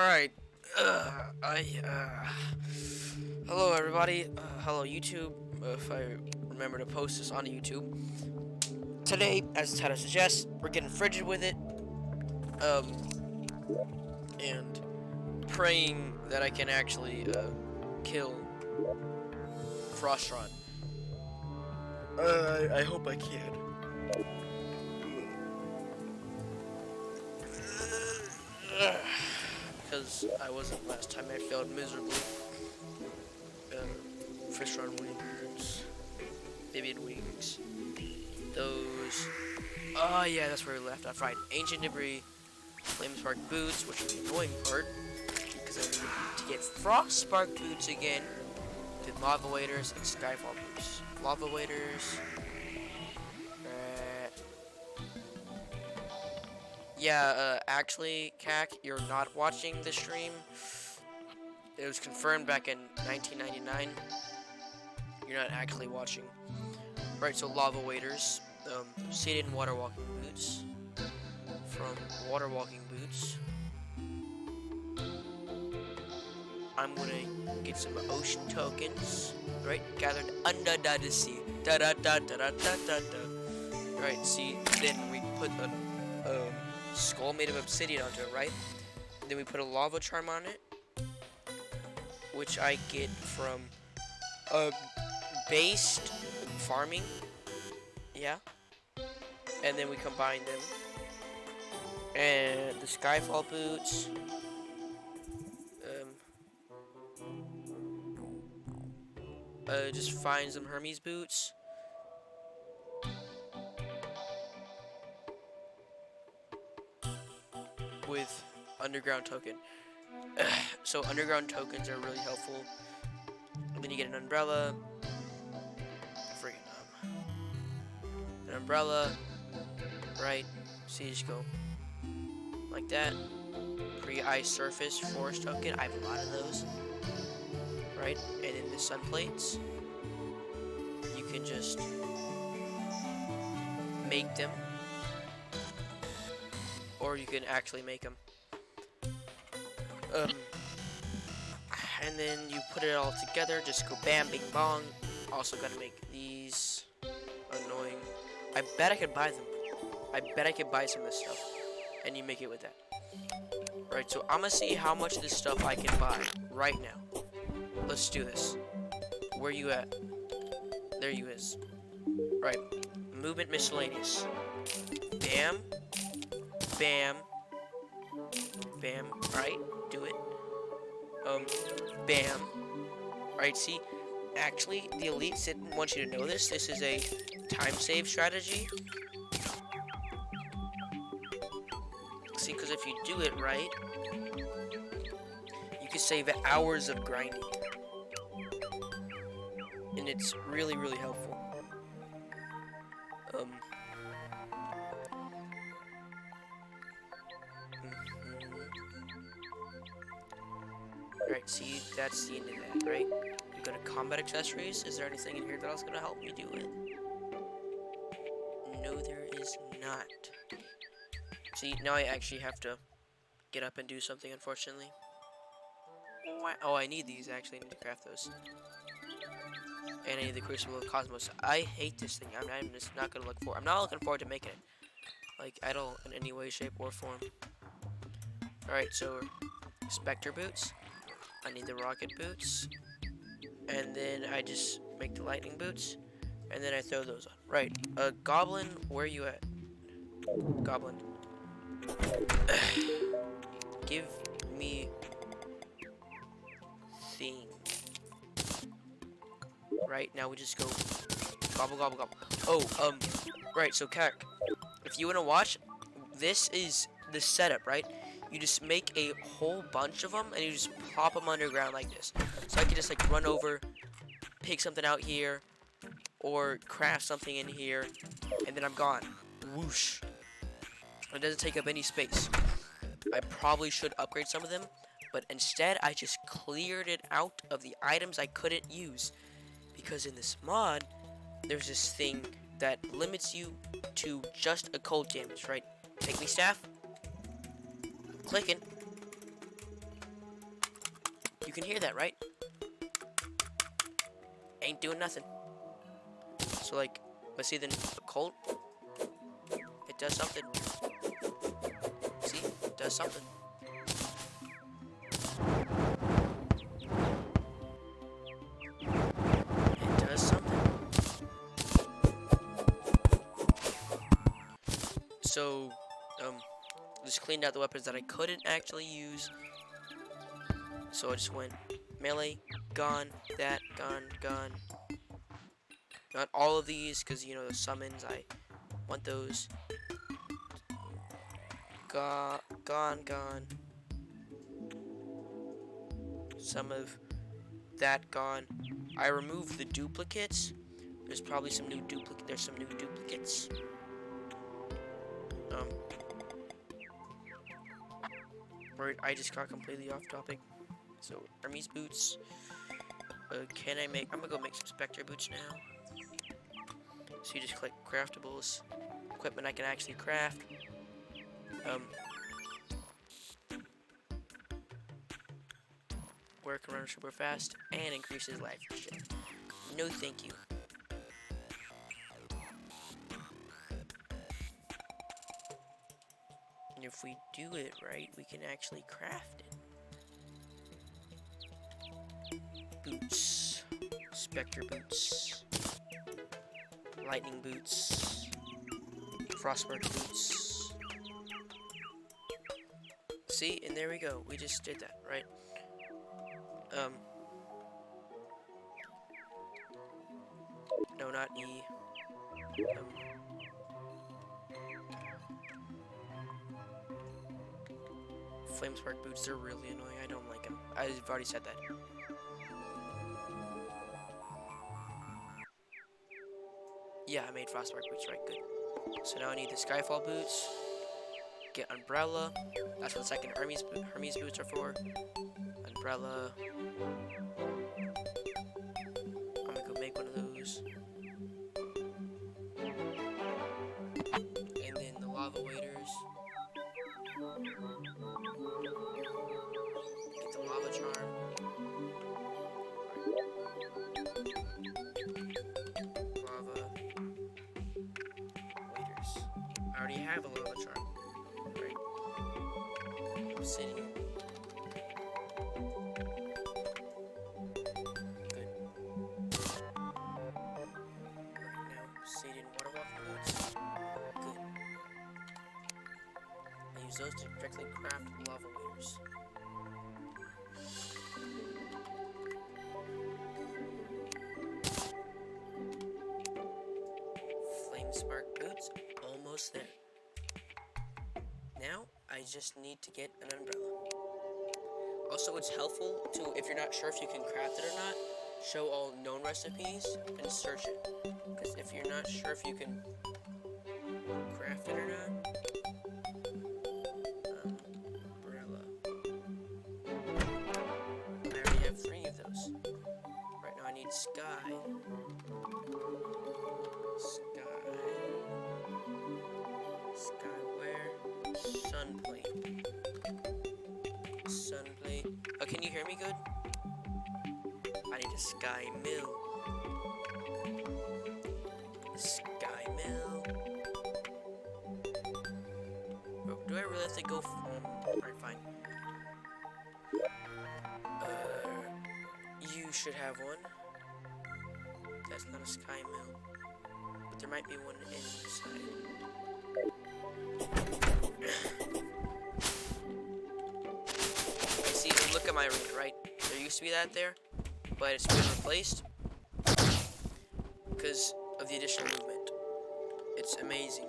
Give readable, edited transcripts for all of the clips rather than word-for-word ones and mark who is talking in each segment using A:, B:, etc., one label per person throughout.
A: Alright. Hello, everybody. Hello, YouTube. If I remember to post this on YouTube. Today, as the title suggests, we're getting frigid with it. And praying that I can actually, kill Frostron. I hope I can. Because I wasn't last time. I failed miserably. Fish run wings, baby wings. Those. Oh yeah, that's where we left off. Right, ancient debris, flame spark boots, which is the annoying part because I need to get frost spark boots again. With lava waders and skyfall boots. Lava waders. Yeah, actually, CAC, you're not watching the stream. It was confirmed back in 1999. You're not actually watching. Right, so lava waders, seated water walking boots. From water walking boots, I'm gonna get some ocean tokens. Right, gathered under the sea. Da da da da da da da da. Right, see, then we put a skull made of obsidian onto it, right? Then we put a lava charm on it, which I get from based farming, yeah. And then we combine them, and the skyfall boots. Just find some Hermes boots. With underground token. So underground tokens are really helpful. And then you get an umbrella. An umbrella. Right. So you just go like that. Pre-ice surface forest token. I have a lot of those. Right. And then the sun plates. You can just make them. Or you can actually make them. And then you put it all together, just go bam, bing, bong. Also gotta make these annoying. I bet I could buy them. I bet I could buy some of this stuff. And you make it with that. Right, so I'm gonna see how much of this stuff I can buy right now. Let's do this. Where you at? There you is. Right, movement miscellaneous. Bam. Bam. Bam. Alright, do it. Bam. Alright, see? Actually, the elites didn't want you to know this. This is a time save strategy. See, because if you do it right, you can save hours of grinding. And it's really, really helpful. Right, see, that's the end of that, right? You go to combat accessories. Is there anything in here that else gonna help me do it? No, there is not. See, now I actually have to get up and do something, unfortunately. Oh, I need these, actually. I need to craft those. And I need the Crucible of Cosmos. I hate this thing. I'm just not gonna look for. I'm not looking forward to making it, like, idle in any way, shape, or form. Alright, so Spectre boots. I need the rocket boots. And then I just make the lightning boots. And then I throw those on. Right. Goblin, where are you at? Goblin. Give me thing. Right, now we just go gobble, gobble, gobble. Oh, right, so Kak, if you want to watch, this is the setup, right? You just make a whole bunch of them, and you just plop them underground like this. So I can just, like, run over, pick something out here, or craft something in here, and then I'm gone. Whoosh. It doesn't take up any space. I probably should upgrade some of them, but instead I just cleared it out of the items I couldn't use. Because in this mod, there's this thing that limits you to just a cold damage, right? Take me staff. Clicking. You can hear that, right? Ain't doing nothing. So like, let's see then a colt. It does something. See? It does something. It does something. So, just cleaned out the weapons that I couldn't actually use. So I just went melee, gone, that, gone. Not all of these, because, you know, the summons, I want those. Gone. Some of that gone. I removed the duplicates. There's probably some new duplicates. I just got completely off topic. So, Hermes boots. I'm gonna go make some Spectre boots now. So you just click craftables. Equipment I can actually craft. Where it can run super fast and increases life regen. No thank you. And if we do it right, we can actually craft it. Boots. Spectre boots. Lightning boots. Frostburst boots. See, and there we go. We just did that, right? No, not E. Flamespark boots, they're really annoying. I don't like them. I've already said that. Yeah, I made Frostbark boots, right? Good. So now I need the Skyfall boots. Get Umbrella. That's what the second Hermes boots are for. Umbrella. I'm gonna go make one of those. And then the lava waders. Get the lava charm. Lava waders. I already have a lava charm. Right. Obsidian. Good. Right now, obsidian water walking boots. Good. I use those to directly craft lava waders. Flamespark boots, almost there. Now, I just need to get an umbrella. Also, it's helpful to, if you're not sure if you can craft it or not, show all known recipes and search it. Because if you're not sure if you can craft it or not, umbrella. I already have 3 of those. Right now I need sky. Sky where? Sunplate. Oh, can you hear me good? I need a sky mill. Sky mill. Oh, do I really have to go? Alright, fine. You should have one. That's not a sky mill. But there might be one inside. See, look at my arena, right? There used to be that there, but it's been replaced because of the additional movement. It's amazing.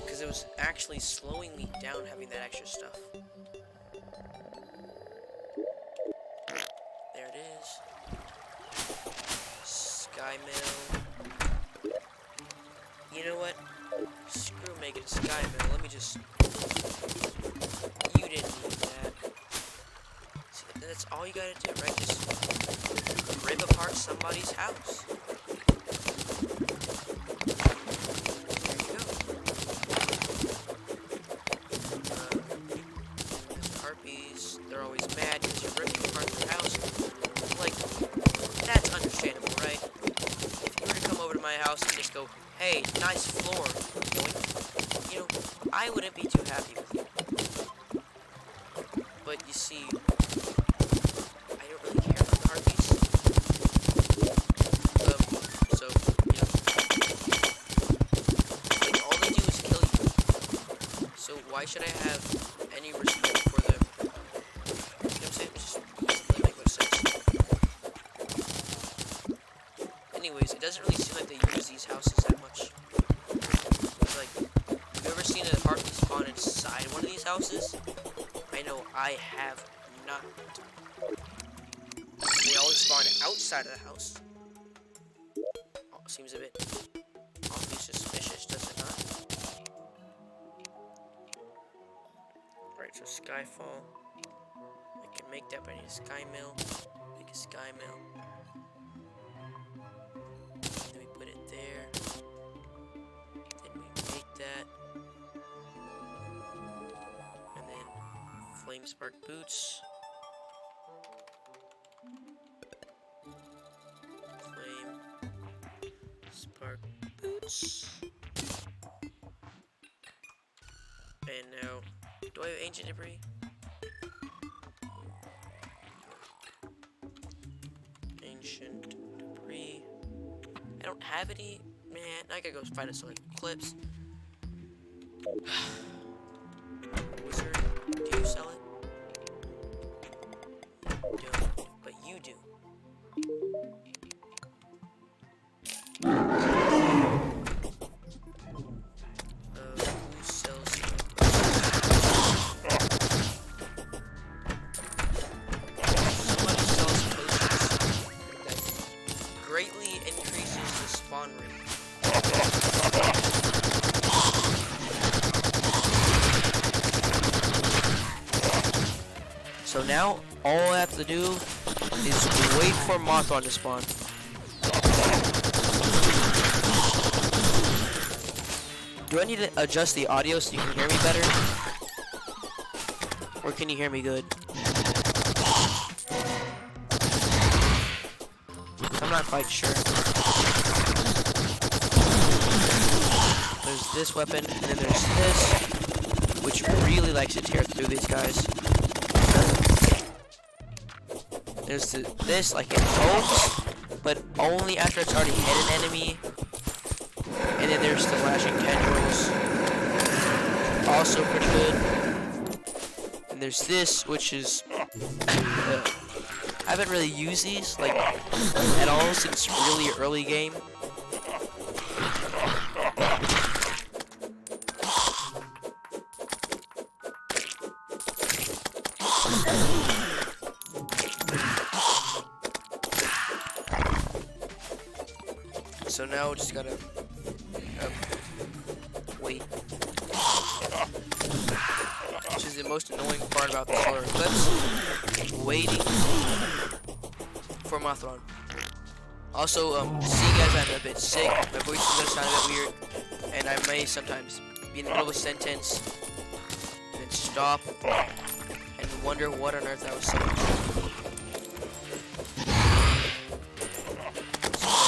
A: Because it was actually slowing me down having that extra stuff. There it is. Sky mill. You know what? Screw making a sky mill. Let me just... You didn't need that. See, that's all you gotta do, right? Just rip apart somebody's house. There you go. Harpies, they're always mad because you're ripping apart my house and just go, hey, nice floor, you know, I wouldn't be too happy with it. But you see, I don't really care about the heartbeats. So, you know, like, all they do is kill you. So why should I have any respect for them? You know what I'm saying? It just doesn't make much sense. Anyways, it doesn't really seem like they use these houses that much. Like, have you ever seen a heartbeat spawn inside one of these houses? I know I have not. They always spawn outside of the house. Oh, seems a bit awfully suspicious, does it not? Alright, so Skyfall. I can make that, but I need a Sky Mill. Make a Sky Mill. Then we put it there. Then we make that. And then Flame Spark Boots. Flame Spark Boots. And now, do I have Ancient Debris? Ancient Debris. I don't have any. Man, I gotta go find a select clips. Wizard, do you sell it? You don't, but you do. Who sells it? Somebody sells potions that greatly increases the spawn rate. So now, all I have to do is wait for Mothron to spawn. Do I need to adjust the audio so you can hear me better? Or can you hear me good? I'm not quite sure. There's this weapon, and then there's this, which really likes to tear through these guys. There's this, like it pokes, but only after it's already hit an enemy. And then there's the lashing tendrils, also pretty good. And there's this, which is I haven't really used these like at all since really early game. So now we just gotta wait. Which is the most annoying part about the solar eclipse. Waiting for Mothron. Also, seeing as I'm a bit sick, my voice is gonna sound a bit weird, and I may sometimes be in the middle of a sentence and then stop and wonder what on earth I was saying.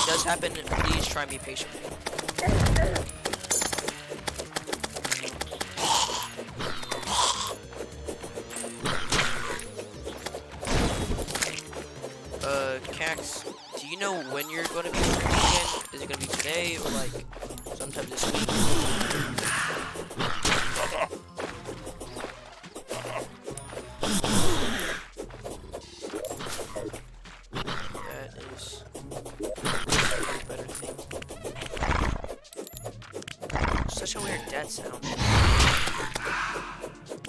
A: Does happen, please try and be patient. Cax, do you know when you're going to be streaming again? Is it going to be today or like sometime this week? That is better thing. Such a weird death sound.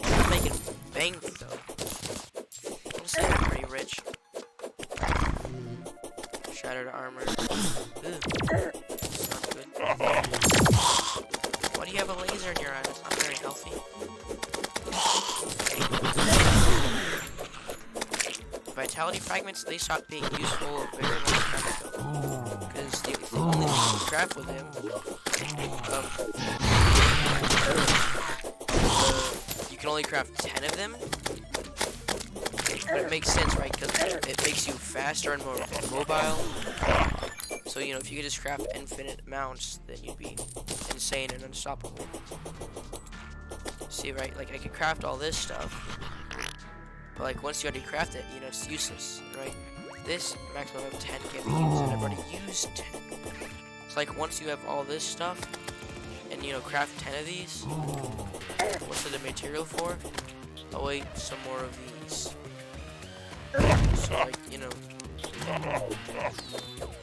A: I'm making bank though. Honestly, I'm pretty rich. Shattered armor. Ew. It's not good. Why do you have a laser in your eye? That's not very healthy. Vitality fragments, they stopped being useful a very long time ago. Because the only thing you can craft with them, you can only craft 10 of them. But it makes sense, right? Because it makes you faster and more mobile. So So, you know, if you could just craft infinite amounts, then you'd be insane and unstoppable. See, right? Like, I could craft all this stuff, but, like, once you already craft it, you know, it's useless, right? This maximum of 10 can be used, and I've already used 10. It's like, once you have all this stuff, and, you know, craft 10 of these, what's the material for? Oh, wait, some more of these. So, like, you know...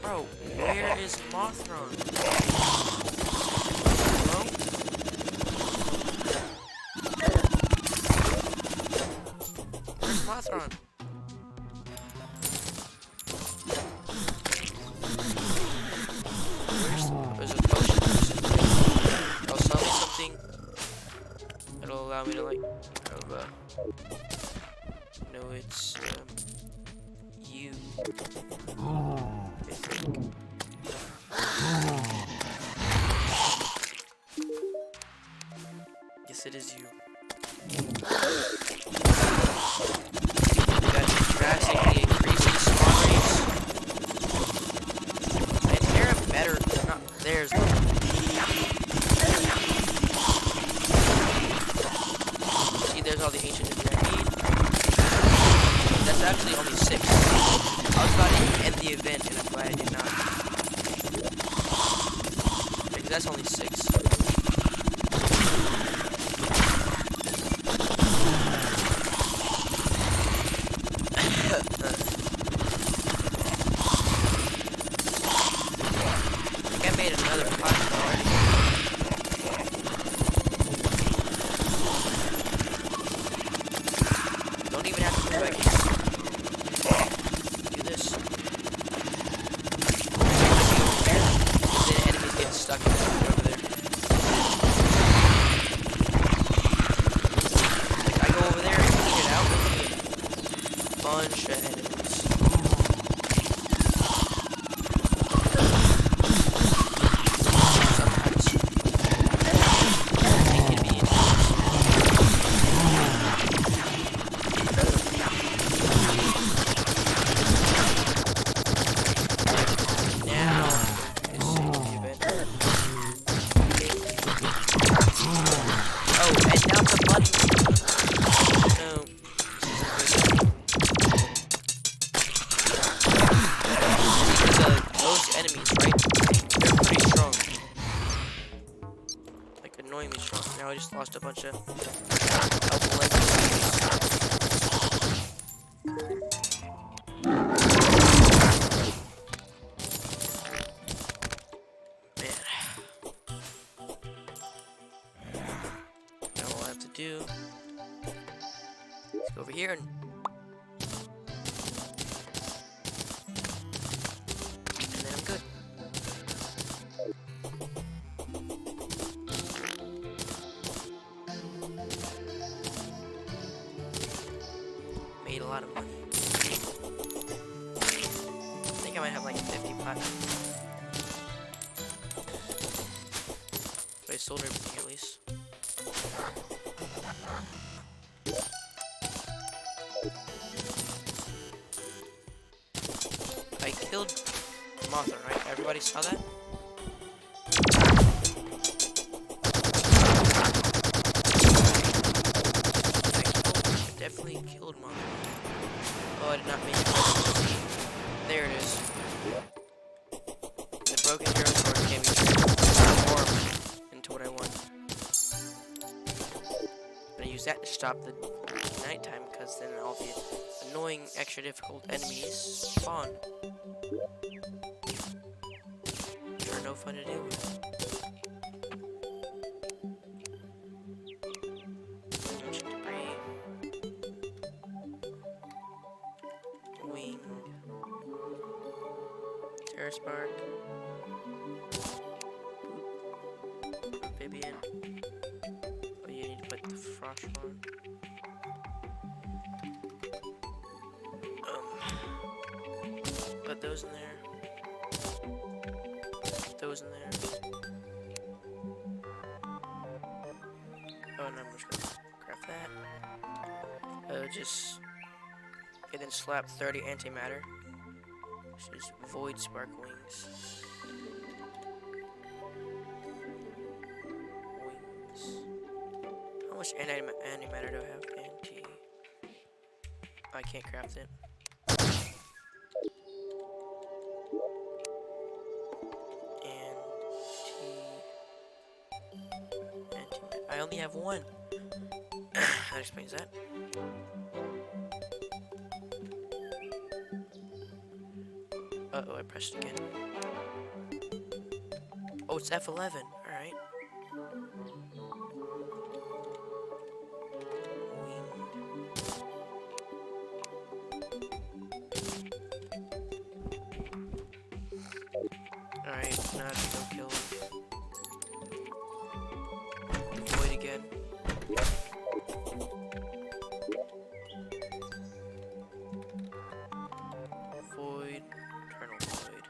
A: Bro, where is Mothron? Hello? Where's Mothron? There's a potion person. I'll sell me something that'll allow me to, like, no, it's, you. I think. Yes, it is you. That drastically increases spawn rates. And they're better, not theirs. See, there's all the ancient energy I need. That's actually only 6. I was about to end the event, and I'm glad I did not. Because that's only 6. I think I made another pot already. Don't even have to go back here. Do this. The enemies get stuck in over there. Like, I go over there and clean it out, and bunch of enemies. Now I just lost a bunch of helpful enemies. Man. Now all I have to do is go over here and then I'm good. Made a lot of money. I think I might have like 50 platinum. But I sold everything at least. I killed Mothra, right? Everybody saw that? Definitely killed Mothra. Oh, I did not make it. There it is. The broken hero sword can be transformed into what I want. I'm gonna use that to stop the nighttime, because then all the annoying, extra difficult enemies spawn. Which are no fun to deal with. Spark, amphibian. Oh, you need to put the frost on. Put those in there. Put those in there. Oh, and I'm just gonna craft that. Just and then slap 30 antimatter. Which is void spark wings. Wings. How much antimatter do I have? Anti. I can't craft it. I only have one. That explains that. Uh-oh, I pressed again. Oh, it's F11. Alright. Alright, now I have to go kill Void again. Void. Eternal Void.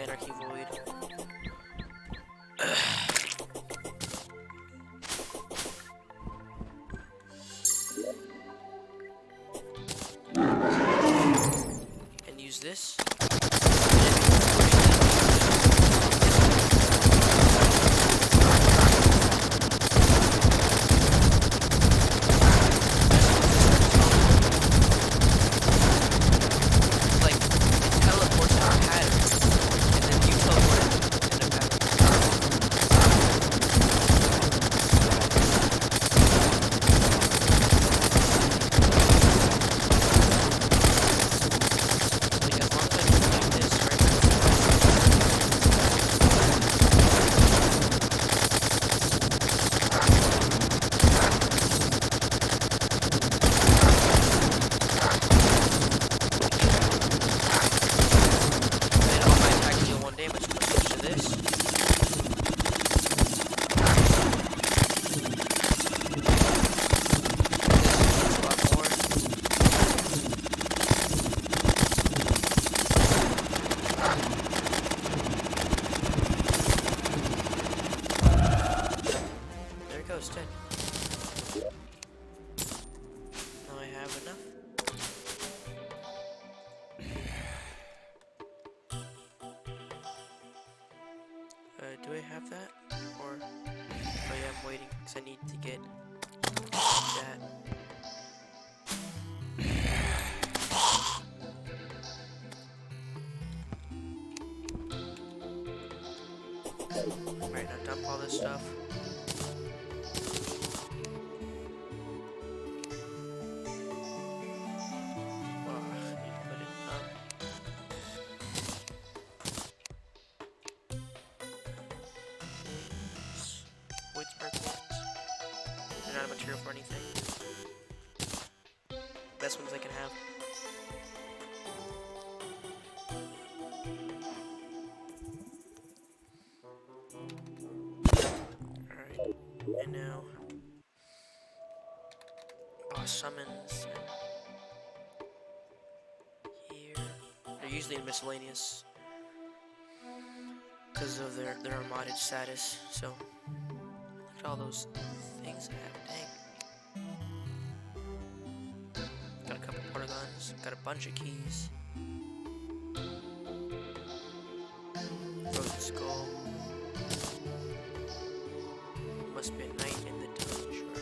A: Anarchy Void. And use this. Now I have enough. Do I have that? Or oh yeah, I'm waiting because I need to get that. Alright, now dump all this stuff. They're not a material for anything. Best ones I can have. Alright, and now boss summons here. They're usually in miscellaneous because of their modded status, so look at all those things I have. Dang. Got a couple portagons, got a bunch of keys. Frozen skull. Must be a knight in the tundra.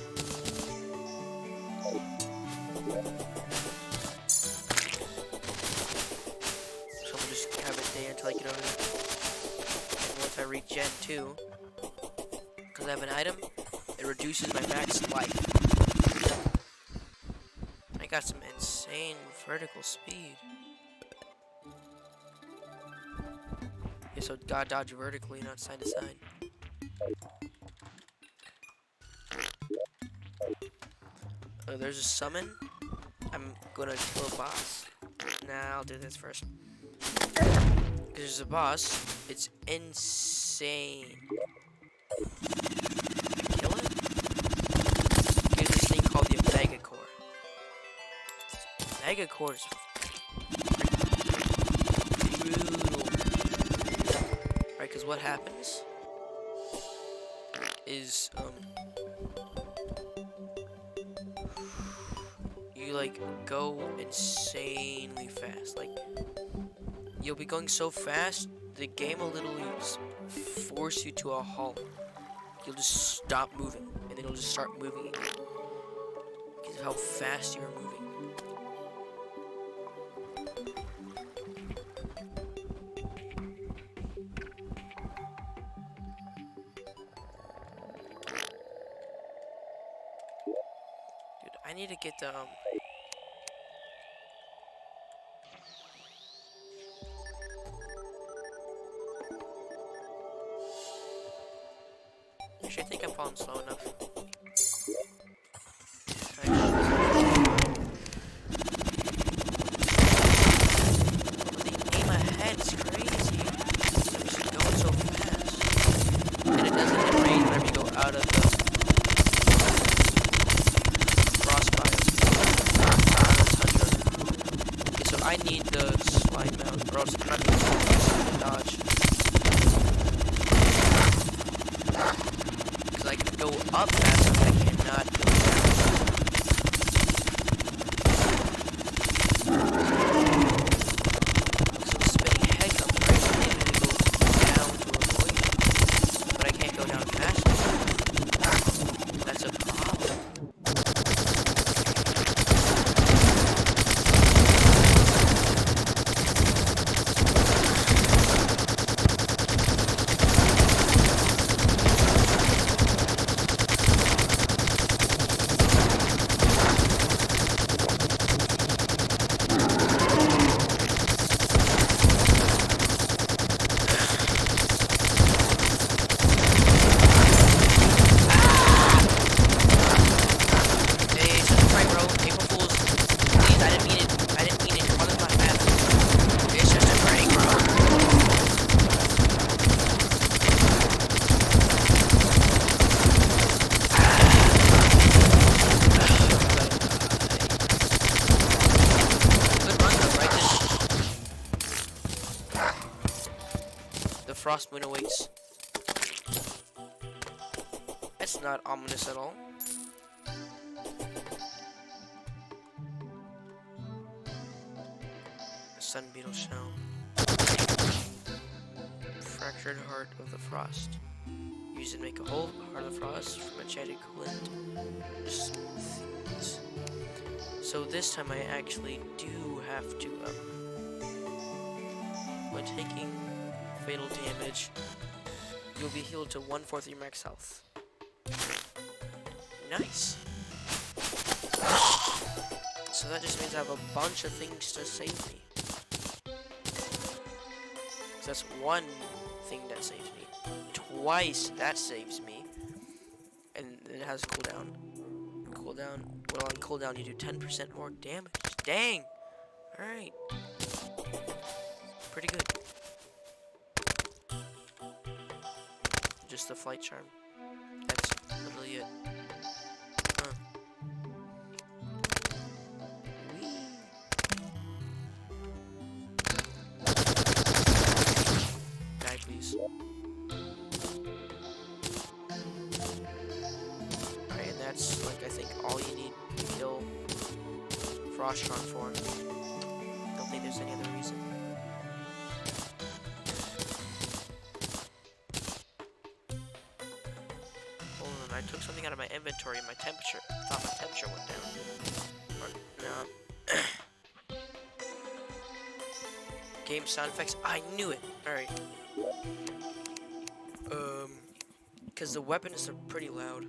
A: So we'll just have a day until I get over there. And once I reach Gen 2, because I have an item, it reduces my max life. I got some insane vertical speed. Yeah, so gotta dodge vertically, not side to side. Oh, there's a summon. I'm gonna kill a boss. Nah, I'll do this first. Because there's a boss. It's insane. Kill it? Get this thing called the Omega Core. Omega Core is brutal. Right, because what happens is, you like go insanely fast. Like, you'll be going so fast the game will literally force you to a halt. You'll just stop moving, and then you'll just start moving again. Because of how fast you're moving. Dude, I need to get the Actually, I think I'm falling slow enough. The aim ahead is crazy. I'm just going so fast. And it doesn't hit rain whenever you go out of the frostbite. Okay, so I need the slide mount, or else I'm not going to dodge. Because I can go up fast, but I cannot go down. So the spinning head comes right, so I need to go down to avoid it. But I can't go down fast enough. That's a problem. Frost moon awaits. That's not ominous at all. Sun beetle shell. Fractured heart of the frost. Use it to make a whole heart of the frost from enchanted coolant. Smooth things. So this time I actually do have to when taking fatal damage, you'll be healed to 1/4 of your max health. Nice. So that just means I have a bunch of things to save me. So that's one thing that saves me. Twice that saves me. And it has cooldown. Cooldown. Well, on cooldown you do 10% more damage. Dang! Alright. Pretty good. Just the flight charm. That's literally it. Huh. Whee. Die, please. Alright, and that's like I think all you need to kill Frostron for. Don't think there's any other reason. I took something out of my inventory and my temperature. I thought my temperature went down. Or, no. Game sound effects. I knew it. Alright. Because the weapons are pretty loud.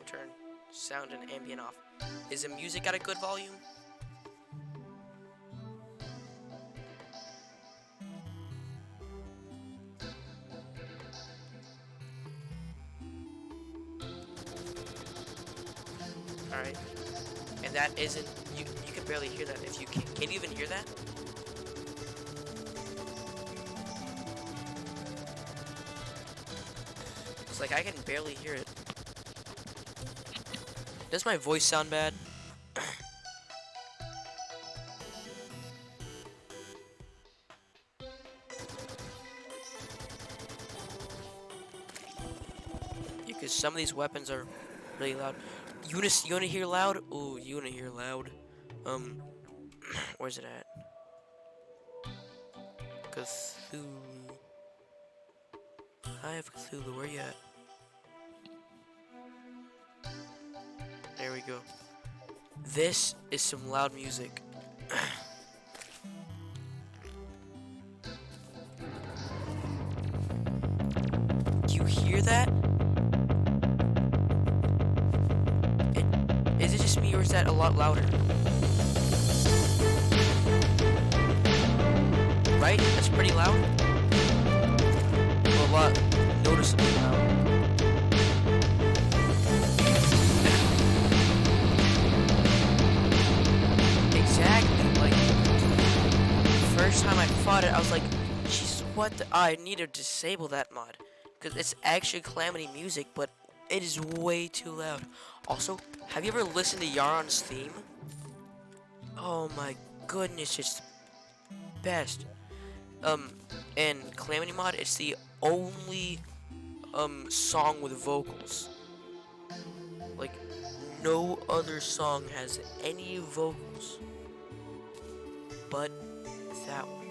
A: Turn sound and ambient off. Is the music at a good volume? Alright. And that isn't, you can barely hear that if you can you even hear that? It's like I can barely hear it. Does my voice sound bad? You can some of these weapons are really loud. You wanna hear loud? Ooh, you wanna hear loud? Where's it at? Cthulhu. I have Cthulhu. Where you at? There we go. This is some loud music. Do you hear that? Is it just me or is that a lot louder? Right? That's pretty loud. Well, a lot noticeably loud. Exactly. Like, first time I fought it, I was like, Jesus, what the? I need to disable that mod. Because it's actually Calamity music, but it is way too loud. Also, have you ever listened to Yaron's theme? Oh my goodness, it's the best. And Calamity mod, it's the only song with vocals. Like, no other song has any vocals but that one.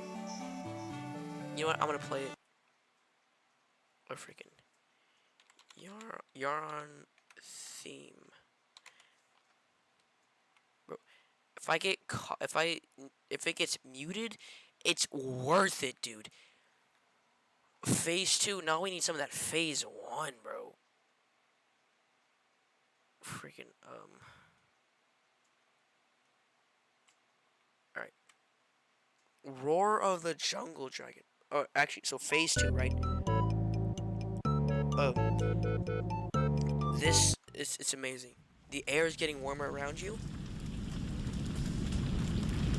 A: You know what? I'm gonna play it. Oh, freaking Yaron theme. Bro, if it gets muted, it's worth it, dude. Phase 2, now we need some of that phase 1, bro. Freaking alright. Roar of the Jungle Dragon. Oh, actually, so phase 2, right? This is, it's amazing. The air is getting warmer around you.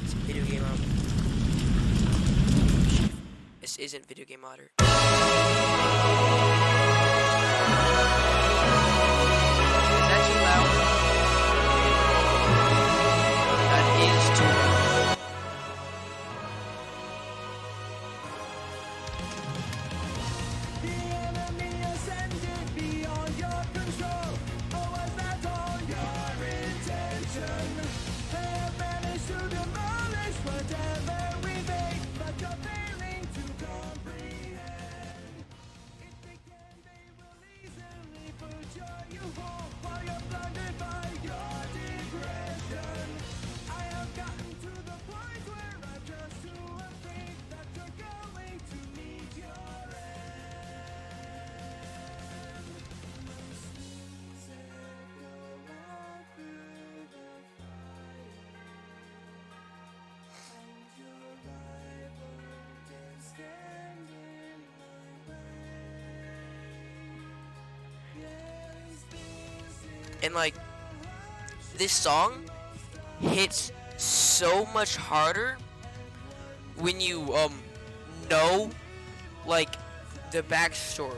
A: It's video game mod. This isn't video game modder. Is that too loud? That is too loud.
B: The enemy ascended beyond your control. Or was that all your intention? They have managed to demolish whatever we made, but you're failing to comprehend. If they can, they will easily put you home while you're blinded by your digression. I have gotten to the point where I'm just too afraid that you're going to meet your end. My sweet self, go out through the fire, and your rival dare stand in my way. Yes, this is
A: And like, this song hits so much harder when you know like the backstory.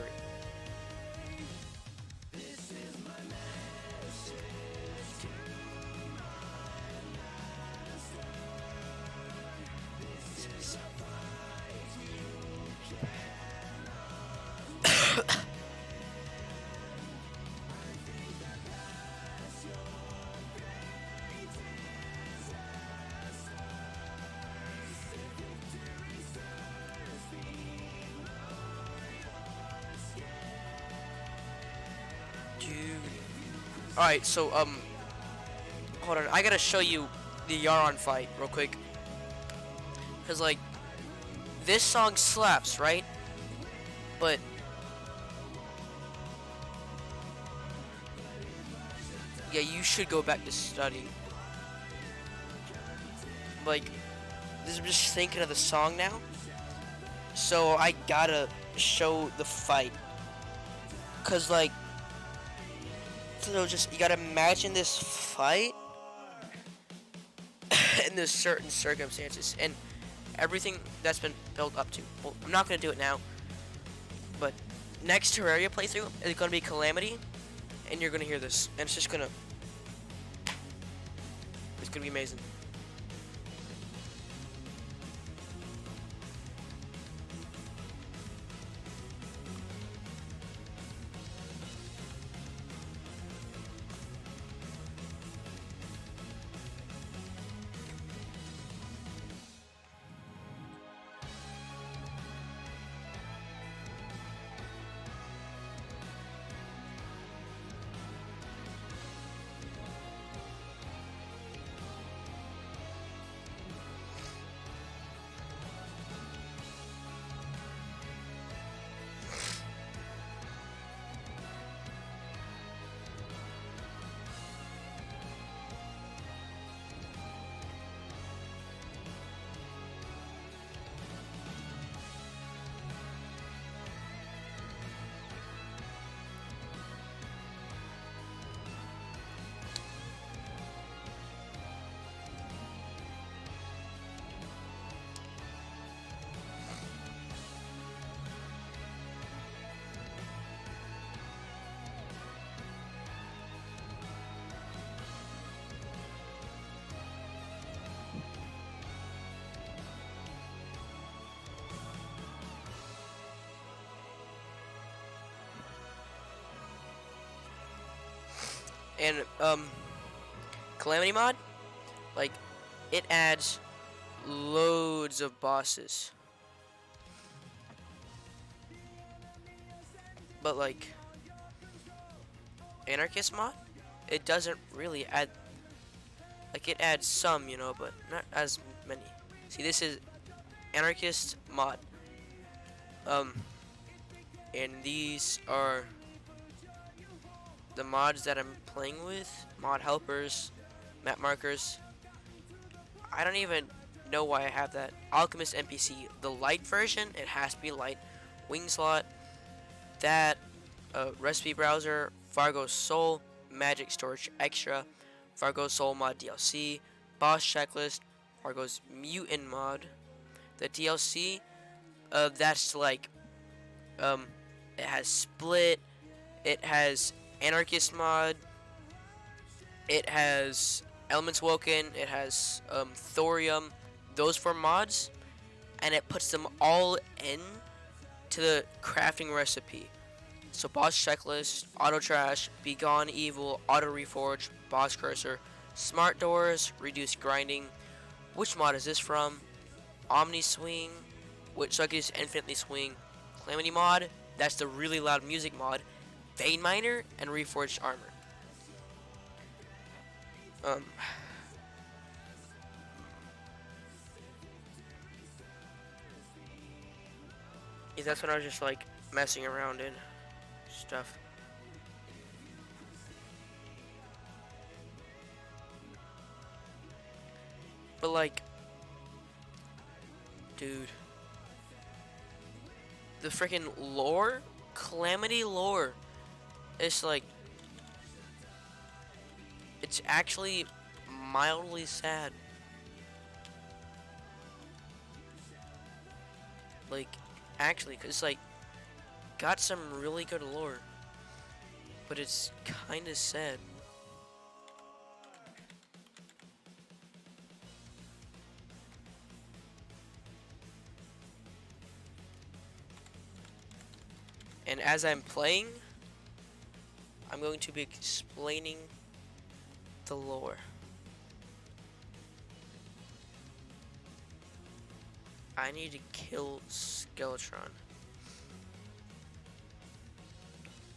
A: Dude. Alright, so hold on, I gotta show you the Yaron fight real quick. Cause like this song slaps, right? But yeah, you should go back to studying. Like, this is just thinking of the song now. So I gotta show the fight. Cause like, so just, you gotta imagine this fight in there's certain circumstances and everything that's been built up to. Well, I'm not gonna do it now, but next Terraria playthrough is gonna be Calamity, and you're gonna hear this, and it's just gonna, it's gonna be amazing. And Calamity mod, like, it adds loads of bosses. But like Anarchist mod, it doesn't really add, like, it adds some, you know, but not as many. See, this is Anarchist mod. Um and these are the mods that I'm playing with. Mod helpers, map markers. I don't even know why I have that. Alchemist NPC, the light version, it has to be light. Wing slot, that, recipe browser, Fargo Soul, Magic Storage Extra, Fargo Soul mod DLC, boss checklist, Fargo's mutant mod. The DLC, that's like, um, it has split, it has anarchist mod, it has elements woken, it has thorium, those four mods, and it puts them all in to the crafting recipe. So boss checklist, auto trash, begone evil, auto reforge, boss cursor, smart doors, reduce grinding. Which mod is this from? Omni swing, which, so I can just infinitely swing. Calamity mod, that's the really loud music mod. Vein miner and reforged armor. Um, yeah, that's what I was just like messing around in stuff. But like, dude, the freaking lore, Calamity lore, it's like, it's actually mildly sad. Like, actually, cause it's like got some really good lore, but it's kind of sad. And as I'm playing, I'm going to be explaining the lore. I need to kill Skeletron.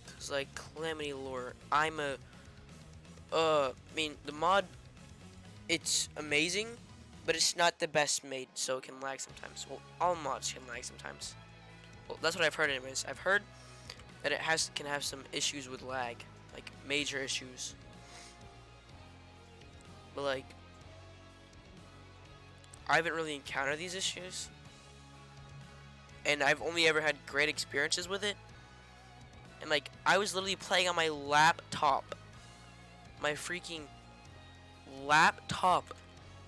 A: Cause like Calamity lore, I mean, the mod, it's amazing, but it's not the best made, so it can lag sometimes. Well, all mods can lag sometimes. Well, that's what I've heard anyways. I've heard that it can have some issues with lag, like major issues. But like, I haven't really encountered these issues, and I've only ever had great experiences with it. And like, I was literally playing on my laptop, my freaking laptop,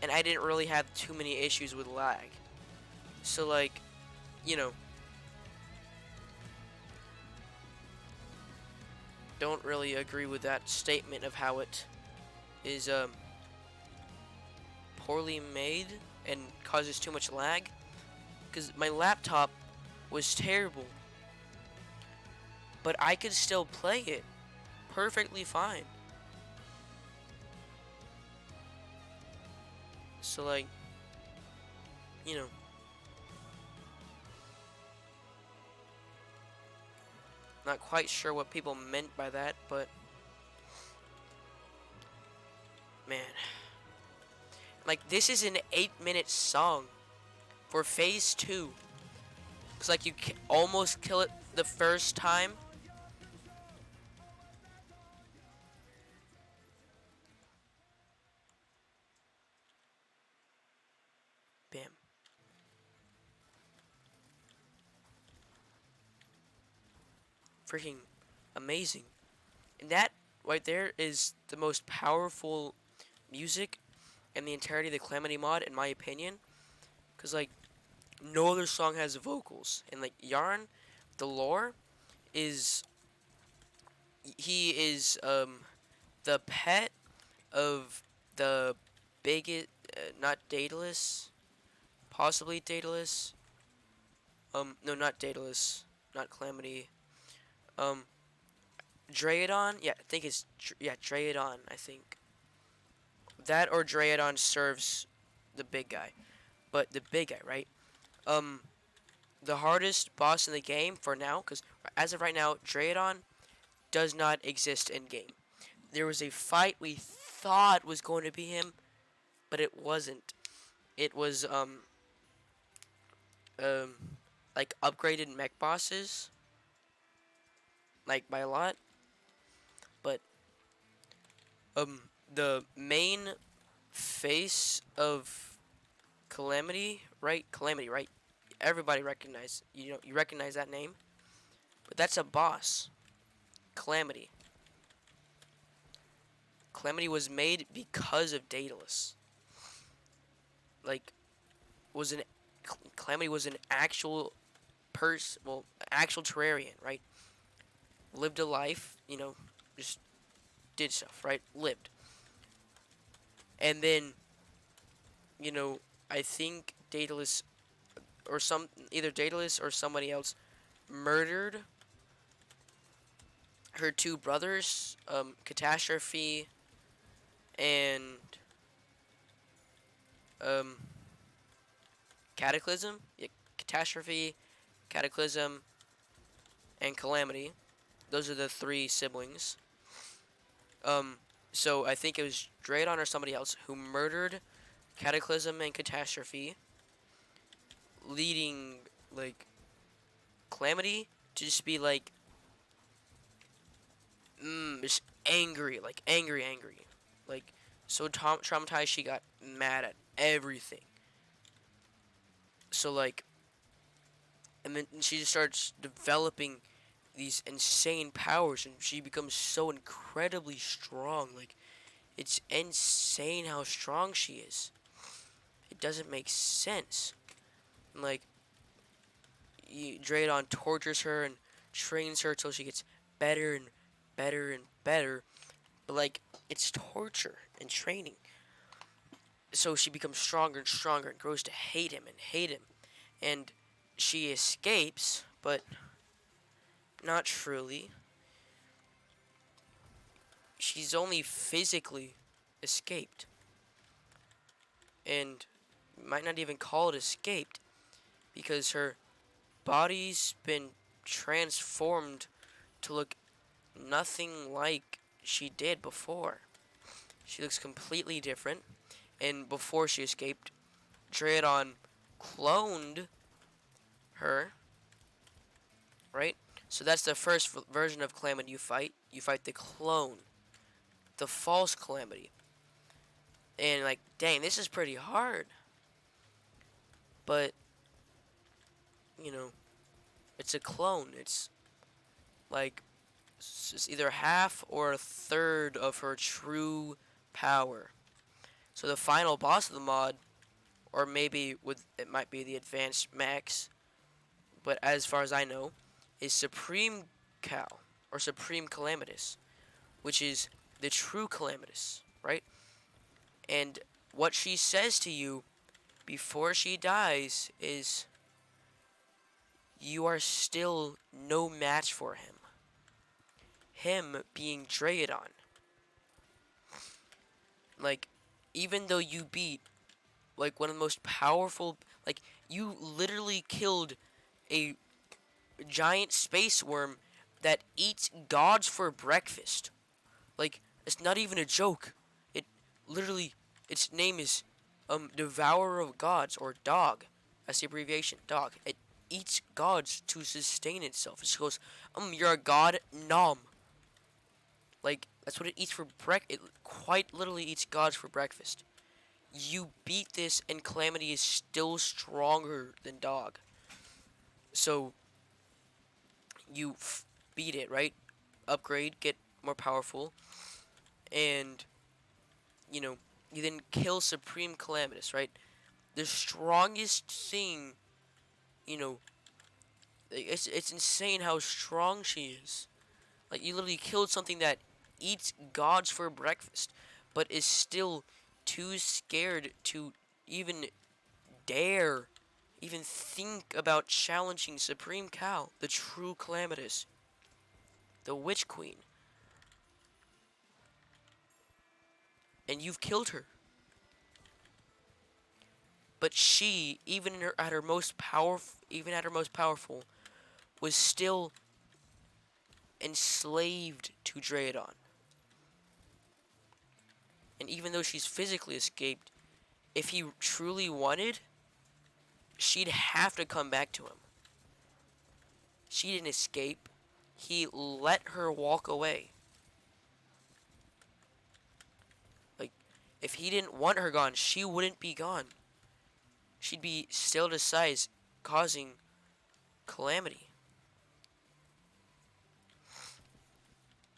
A: and I didn't really have too many issues with lag. So like, you know, don't really agree with that statement of how it is poorly made and causes too much lag, because my laptop was terrible, but I could still play it perfectly fine. So like, you know, not quite sure what people meant by that, but man, like, this is an 8-minute song for phase 2. It's like you almost kill it the first time. Bam. Freaking amazing. And that right there is the most powerful music in the entirety of the Calamity mod, in my opinion. Because, like, no other song has vocals. And, like, Yarn, the lore, is... He is, the pet of the biggest... not Daedalus. Possibly Daedalus. No, not Daedalus. Not Calamity. Um, Draedon, yeah, I think it's Draedon. I think that or Draedon serves the big guy, but the big guy, right? Um, the hardest boss in the game for now, because as of right now, Draedon does not exist in game. There was a fight we thought was going to be him, but it wasn't. It was um like upgraded mech bosses, like by a lot, but the main face of Calamity, right? Calamity, right? Everybody recognize, you recognize that name, but that's a boss. Calamity. Calamity was made because of Daedalus. Like, was an Calamity was an actual actual Terrarian, right? Lived a life, just did stuff, right? Lived. And then, you know, I think Daedalus or either Daedalus or somebody else murdered her two brothers, Catastrophe and um Cataclysm. Yeah, Catastrophe, Cataclysm, and Calamity. Those are the three siblings. Um, so I think it was Draydon or somebody else who murdered Cataclysm and Catastrophe, leading like Calamity to just be like, just angry, like angry, like so traumatized she got mad at everything. So like, and then she just starts developing these insane powers, and she becomes so incredibly strong. Like, it's insane how strong she is. It doesn't make sense. And like, Draydon tortures her and trains her till she gets better and better and better. But like, it's torture and training. So she becomes stronger and stronger and grows to hate him and hate him. And she escapes, but not truly. She's only physically escaped. And might not even call it escaped because her body's been transformed to look nothing like she did before. She looks completely different. And before she escaped, Draydon cloned her, right? So that's the first version of Calamity you fight. You fight the clone, the false Calamity. And like, dang, this is pretty hard. But, you know, it's a clone. It's like, it's either half or a third of her true power. So the final boss of the mod, or maybe it might be the advanced max, but as far as I know, is Supreme Cal or Supreme Calamitous, which is the true Calamitous, right? And what she says to you before she dies is, you are still no match for him. Him being Draydon. Like, even though you beat like one of the most powerful, like, you literally killed a giant space worm that eats gods for breakfast. Like, it's not even a joke. It literally, its name is Devourer of Gods, or Dog. That's the abbreviation, Dog. It eats gods to sustain itself. It just goes, you're a god, nom. Like, that's what it eats for it quite literally eats gods for breakfast. You beat this, and Calamity is still stronger than Dog. So, you beat it, right? Upgrade, get more powerful, and, you then kill Supreme Calamitous, right? The strongest thing, it's insane how strong she is. Like, you literally killed something that eats gods for breakfast, but is still too scared to even dare even think about challenging Supreme Cal, the true Calamitous, the Witch Queen. and you've killed her. But she, even in her, at her most powerful, even at her most powerful, was still enslaved to Draydon. And even though she's physically escaped, if he truly wanted, she'd have to come back to him. She didn't escape. He let her walk away. Like, if he didn't want her gone, she wouldn't be gone. She'd be still to size, causing calamity.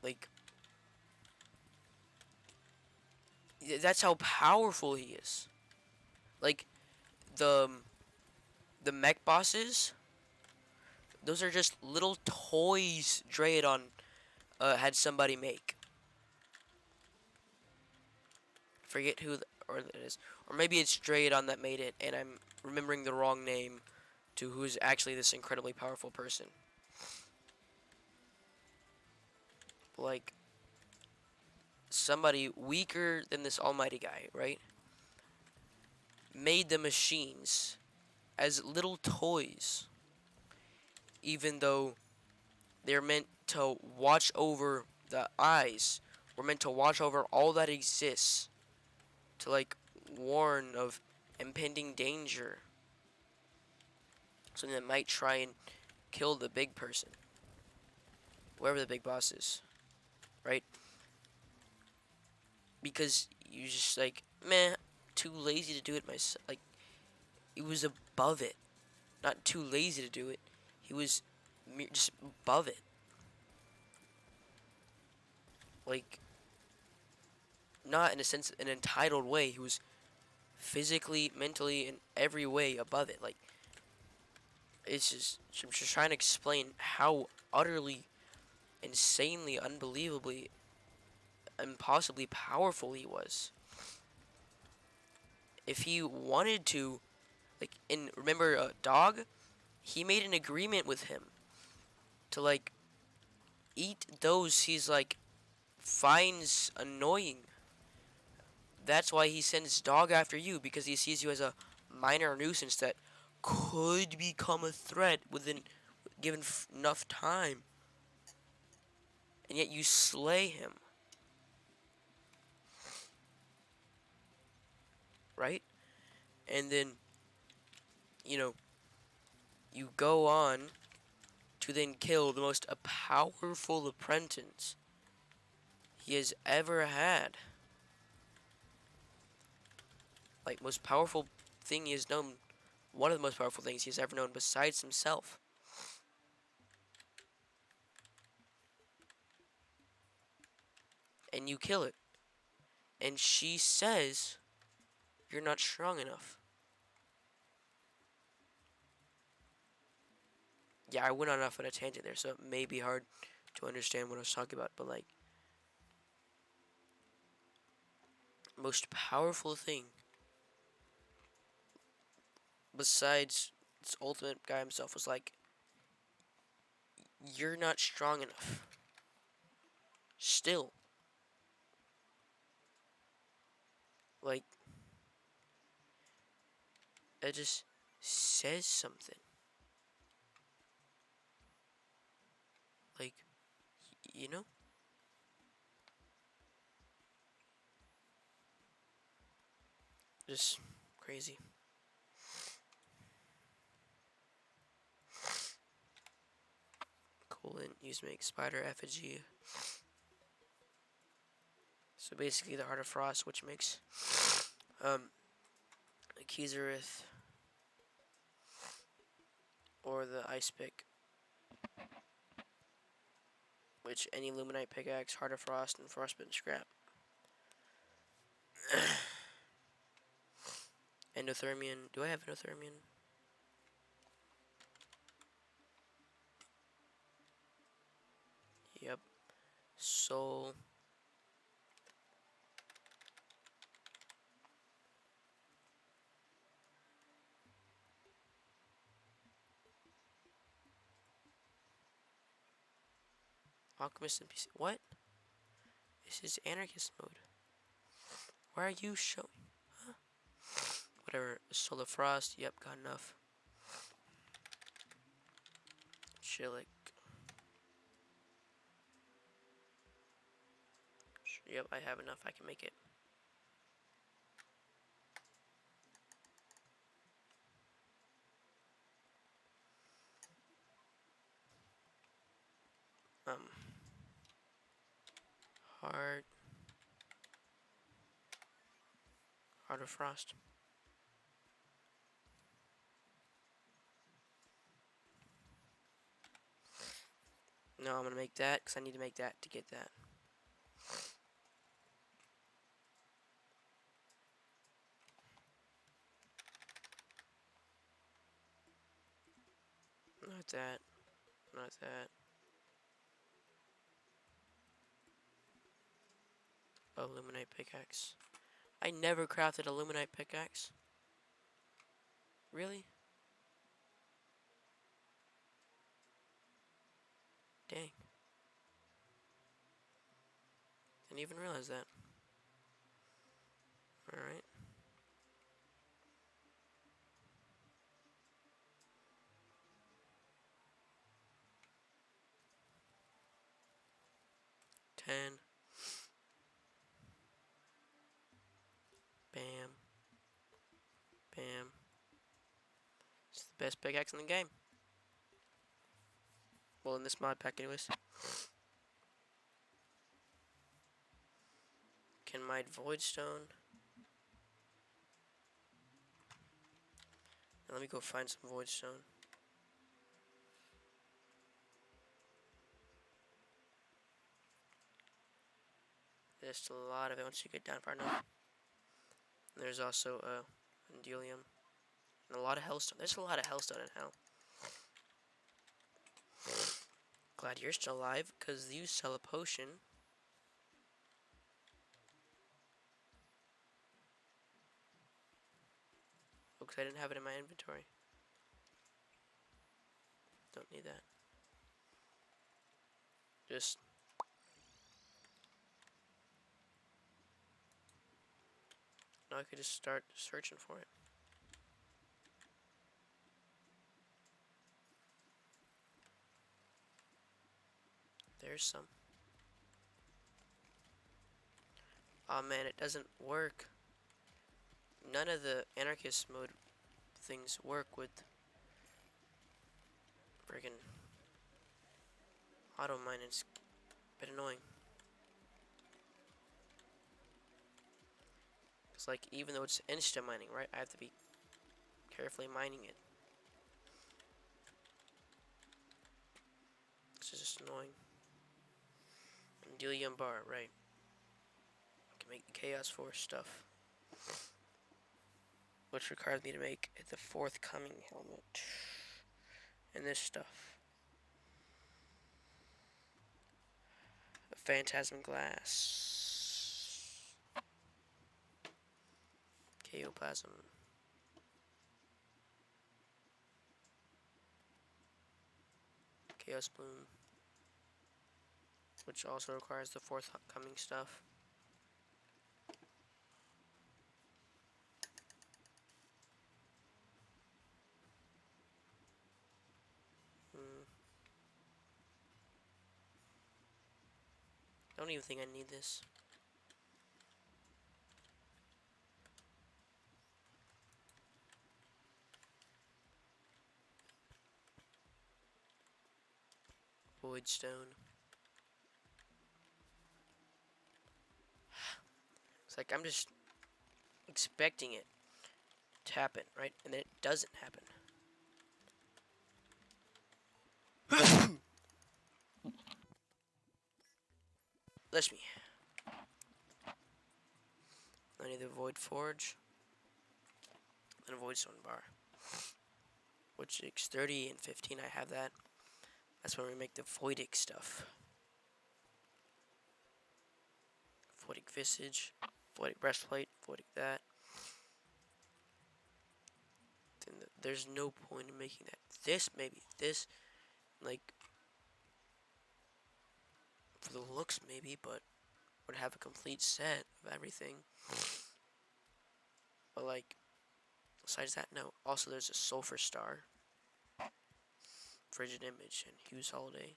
A: Like, that's how powerful he is. Like, the the mech bosses, those are just little toys Draydon had somebody make. Forget who or that is, or maybe it's Draydon that made it, and I'm remembering the wrong name to who's actually this incredibly powerful person. Like somebody weaker than this almighty guy, right? Made the machines as little toys, even though they're meant to watch over the eyes. We're meant to watch over all that exists, to like warn of impending danger, something that might try and kill the big person, whoever the big boss is, right? Because you just like, meh, too lazy to do it myself. Like, he was above it, not too lazy to do it. He was just above it. Like, not in a sense, an entitled way. He was physically, mentally, in every way above it. Like, it's just, I'm just trying to explain how utterly, insanely, unbelievably, impossibly powerful he was. If he wanted to, like, and remember, Dog, he made an agreement with him to like eat those he's like finds annoying. That's why he sends Dog after you, because he sees you as a minor nuisance that could become a threat within given enough time. And yet you slay him. Right? And then, you know, you go on to then kill the most powerful apprentice he has ever had. Like, most powerful thing he has known, one of the most powerful things he has ever known besides himself. And you kill it. And she says, you're not strong enough. Yeah, I went on off on a tangent there, so it may be hard to understand what I was talking about, but like, most powerful thing besides this ultimate guy himself was like, you're not strong enough. Still. Like, that just says something. Like, you know? Just crazy. Colon, use make spider effigy. So basically the Heart of Frost, which makes Kizarith or the Ice Pick, which any Luminite pickaxe, Heart of Frost, and Frostbitten scrap. Endothermion. Do I have Endothermion? Yep. Soul. Alchemist and PC. What? This is Anarchist mode. Why are you showing? Huh? Whatever. Solar Frost. Yep, got enough. Chilic. Yep, I have enough. I can make it. Um. Heart. Heart of Frost. No, I'm gonna make that because I need to make that to get that. Not that. Not that. Illuminate pickaxe. I never crafted illuminate pickaxe. Really? Dang. Didn't even realize that. Alright. Ten. Bam. Bam. It's the best pickaxe in the game. Well, in this mod pack anyways. Can mine voidstone. Now let me go find some voidstone. There's a lot of it once you get down far enough. And there's also Endelium. And a lot of hellstone. There's a lot of hellstone in hell. Glad you're still alive, because you sell a potion. Because I didn't have it in my inventory. Don't need that. Just... now I could just start searching for it. There's some. Oh man, it doesn't work. None of the Anarchist mode things work with friggin' auto mine. It's a bit annoying. It's like, even though it's insta mining, right? I have to be carefully mining it. This is just annoying. Endelium bar, right. I can make the Chaos Force stuff. Which requires me to make the forthcoming helmet. And this stuff. A Phantasm Glass. Chaoplasm. Chaos Bloom. Which also requires the forthcoming stuff. Don't even think I need this. Voidstone. It's like I'm just expecting it to happen, right? And then it doesn't happen. Bless me. I need the Void Forge. And a Voidstone bar. Which is 30 and 15. I have that. That's when we make the Voidic stuff. Voidic Visage. Voidic Breastplate. Voidic that. Then there's no point in making that. This, maybe. This, like, for the looks, maybe, but would have a complete set of everything. like, besides that, no. Also, there's a sulfur star, frigid image, and Hughes Holiday.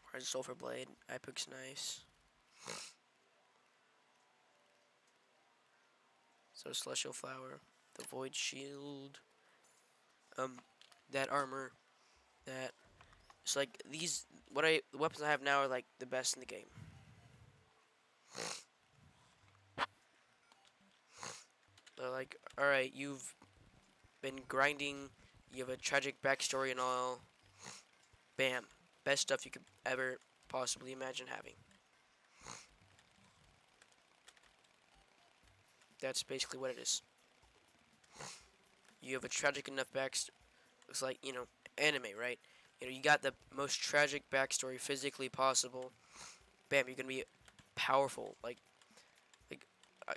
A: Where's sulfur blade? Epic's nice. So celestial flower, the void shield. That armor. That it's like these. The weapons I have now are like the best in the game. They're like, all right, you've been grinding. You have a tragic backstory and all. Bam, best stuff you could ever possibly imagine having. That's basically what it is. You have a tragic enough backstory. It's like, anime, right? You got the most tragic backstory physically possible. Bam, you're gonna be powerful. Like,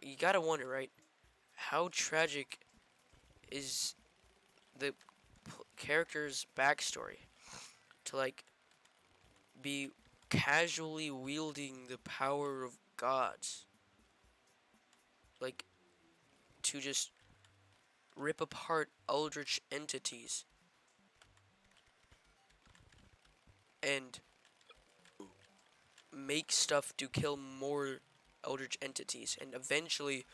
A: you gotta wonder, right? How tragic is the character's backstory to like be casually wielding the power of gods, like to just rip apart eldritch entities and make stuff to kill more eldritch entities and eventually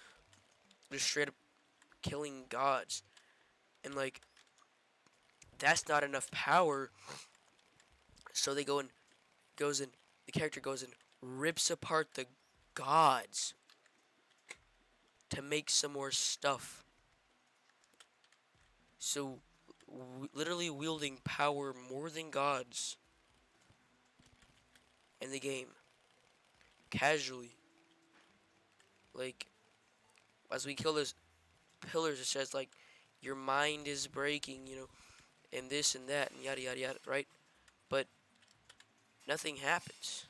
A: just straight up killing gods. And like that's not enough power, so they the character goes and rips apart the gods to make some more stuff. So literally wielding power more than gods in the game casually. Like as we kill those pillars, it says like your mind is breaking, and this and that and yada yada yada, right? But nothing happens.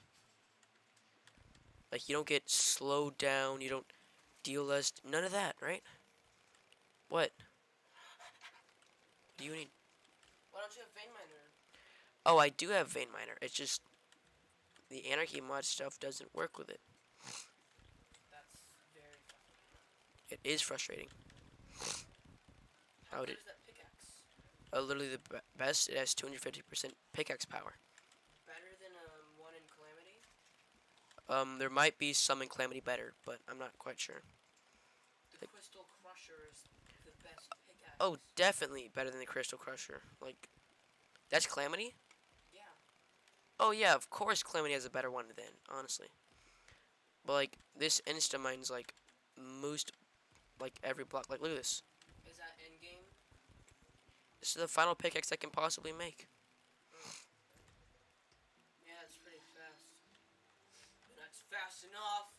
A: Like you don't get slowed down, you don't deal less, none of that, right? What? Do you need?
C: Why don't you have vein miner?
A: Oh, I do have vein miner. It's just the anarchy mod stuff doesn't work with it.
C: That's very frustrating.
A: It is frustrating.
C: How good is that pickaxe?
A: Literally the best. It has 250% pickaxe power.
C: Better than one in Calamity?
A: There might be some in Calamity better, but I'm not quite sure.
C: The Crystal Crusher is the best pickaxe.
A: Oh, definitely better than the Crystal Crusher. Like, that's Calamity?
C: Yeah.
A: Oh yeah, of course Calamity has a better one then, honestly. But like, this Instamine's like, most, like every block. Like, look at this.
C: Is that end game?
A: This is the final pickaxe I can possibly make.
C: Yeah, it's pretty fast. But that's fast enough.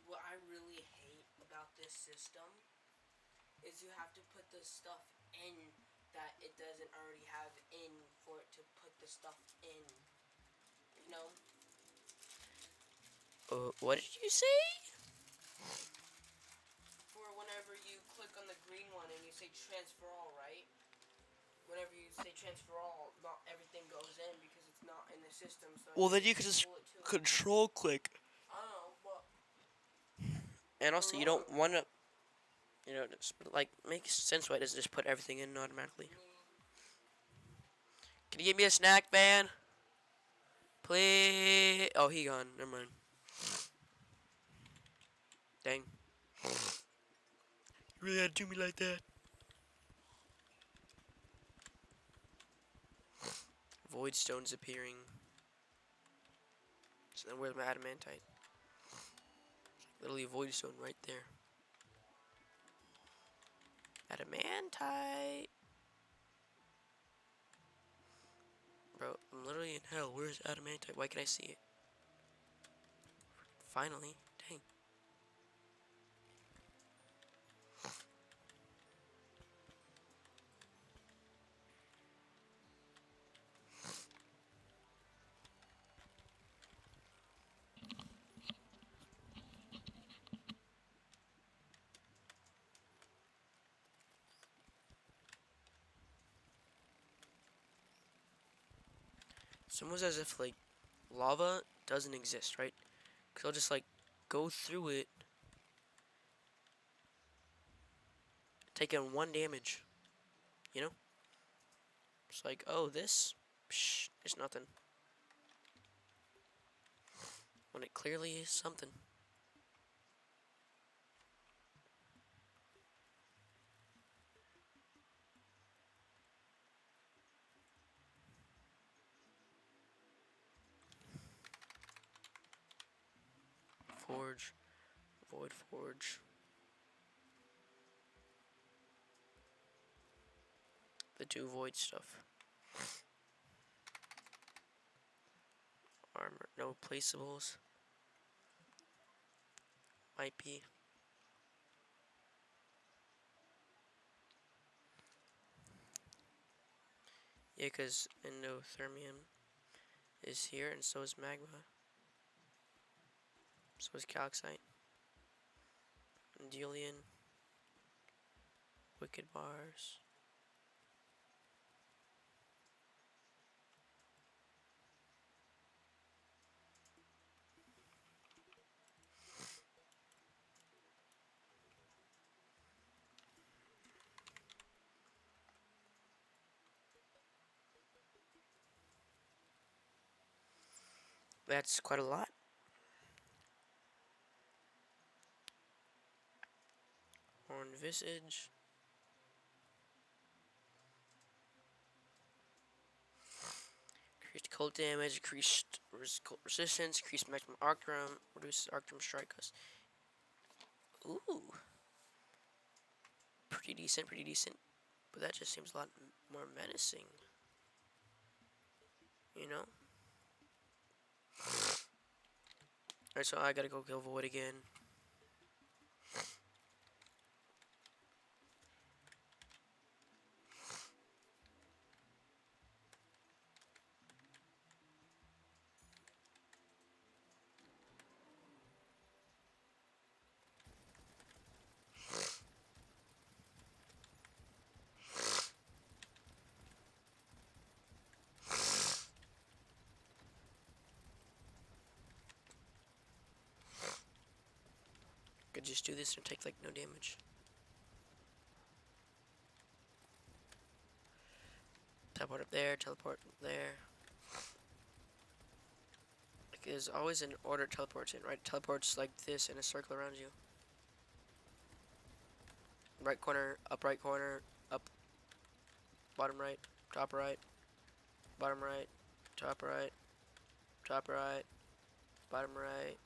C: What I really hate about this system is you have to put the stuff in that it doesn't already have in for it to put the stuff in. You know?
A: What did you say?
C: For whenever you click on the green one and you say transfer all, right? Whenever you say transfer all, not everything goes in because it's not in the system. So
A: Well, then you can just control click.
C: I don't know, but
A: And also, you don't want to, just, like, makes sense why it doesn't just put everything in automatically. Can you give me a snack, van? Please. Oh, he gone. Never mind. Dang. You really had to do me like that. Void stones appearing. So then where's my adamantite? Literally a void stone right there. Adamantite. Bro, I'm literally in hell. Where's adamantite? Why can I see it? Finally. Dang. It's almost as if, like, lava doesn't exist, right? Because I'll just like go through it, taking 1 damage, you know? It's like, oh, this, psh, it's nothing. When it clearly is something. Forge, void forge. The two void stuff. Armor, no placeables. Might be. Yeah, because endothermium is here, and so is magma. So is calcite. Delian. Wicked bars. That's quite a lot. Horn visage. Increased cold damage, increased cold resistance, increased maximum arctrum, reduces arctrum strike cost. Ooh. Pretty decent, pretty decent. But that just seems a lot more menacing. You know? Alright, so I gotta go kill Void again. Could just do this and take like no damage. Teleport up there, teleport there. Like there's always an order it teleports in, right? It teleports like this in a circle around you. Right corner, up, bottom right, top right, bottom right, top right, top right, bottom right,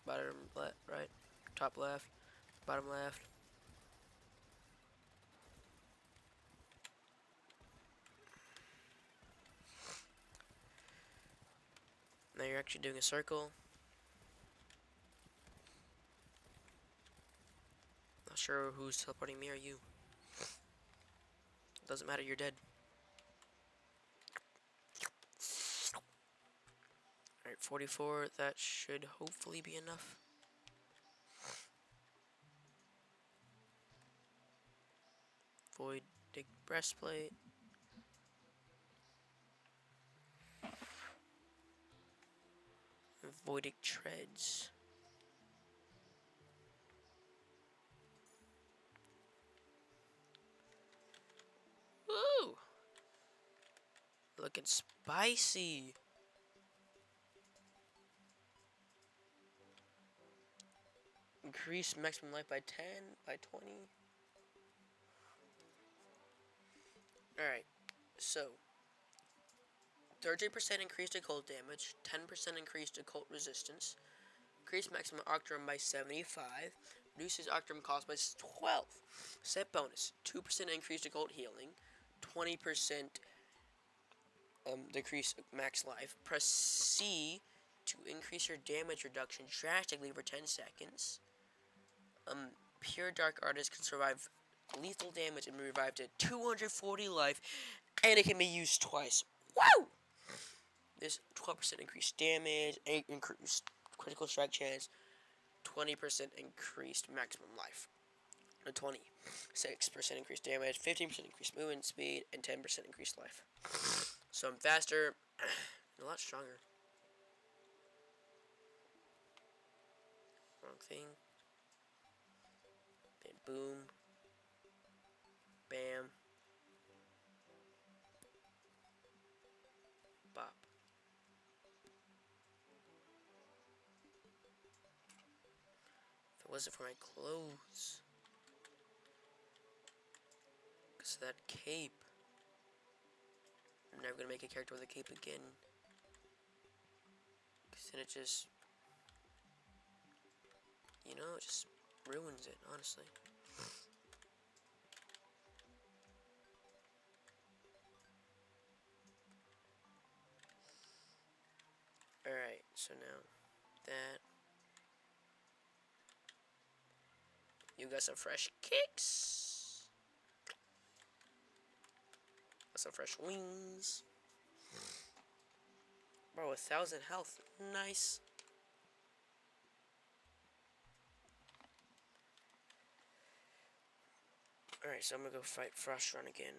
A: bottom left, right, top left, bottom left. Now you're actually doing a circle. Not sure who's teleporting me or you. Doesn't matter, you're dead. Alright, 44, that should hopefully be enough. Void dig breastplate. Voidic treads. Woo! Looking spicy. Increase maximum life by 10, by 20. Alright, so 30% increased occult damage, 10% increased occult resistance, increased maximum arctrum by 75, reduces arctrum cost by 12. Set bonus, 2% increased occult healing, 20% decrease max life. Press C to increase your damage reduction drastically for 10 seconds. Pure Dark Artist can survive lethal damage and be revived at 240 life, and it can be used twice. Woo! This 12% increased damage, 8 increased critical strike chance, 20% increased maximum life, a 26% increased damage, 15% increased movement speed, and 10% increased life. So I'm faster, and a lot stronger. thing. Then boom. Bam. Bop. If it wasn't for my clothes. Because of that cape. I'm never gonna make a character with a cape again. Because then it just, you know, it just ruins it, honestly. Alright, so now that. You got some fresh kicks. Got some fresh wings. Bro, 1,000 health. Nice. Alright, so I'm gonna go fight Frost Run again.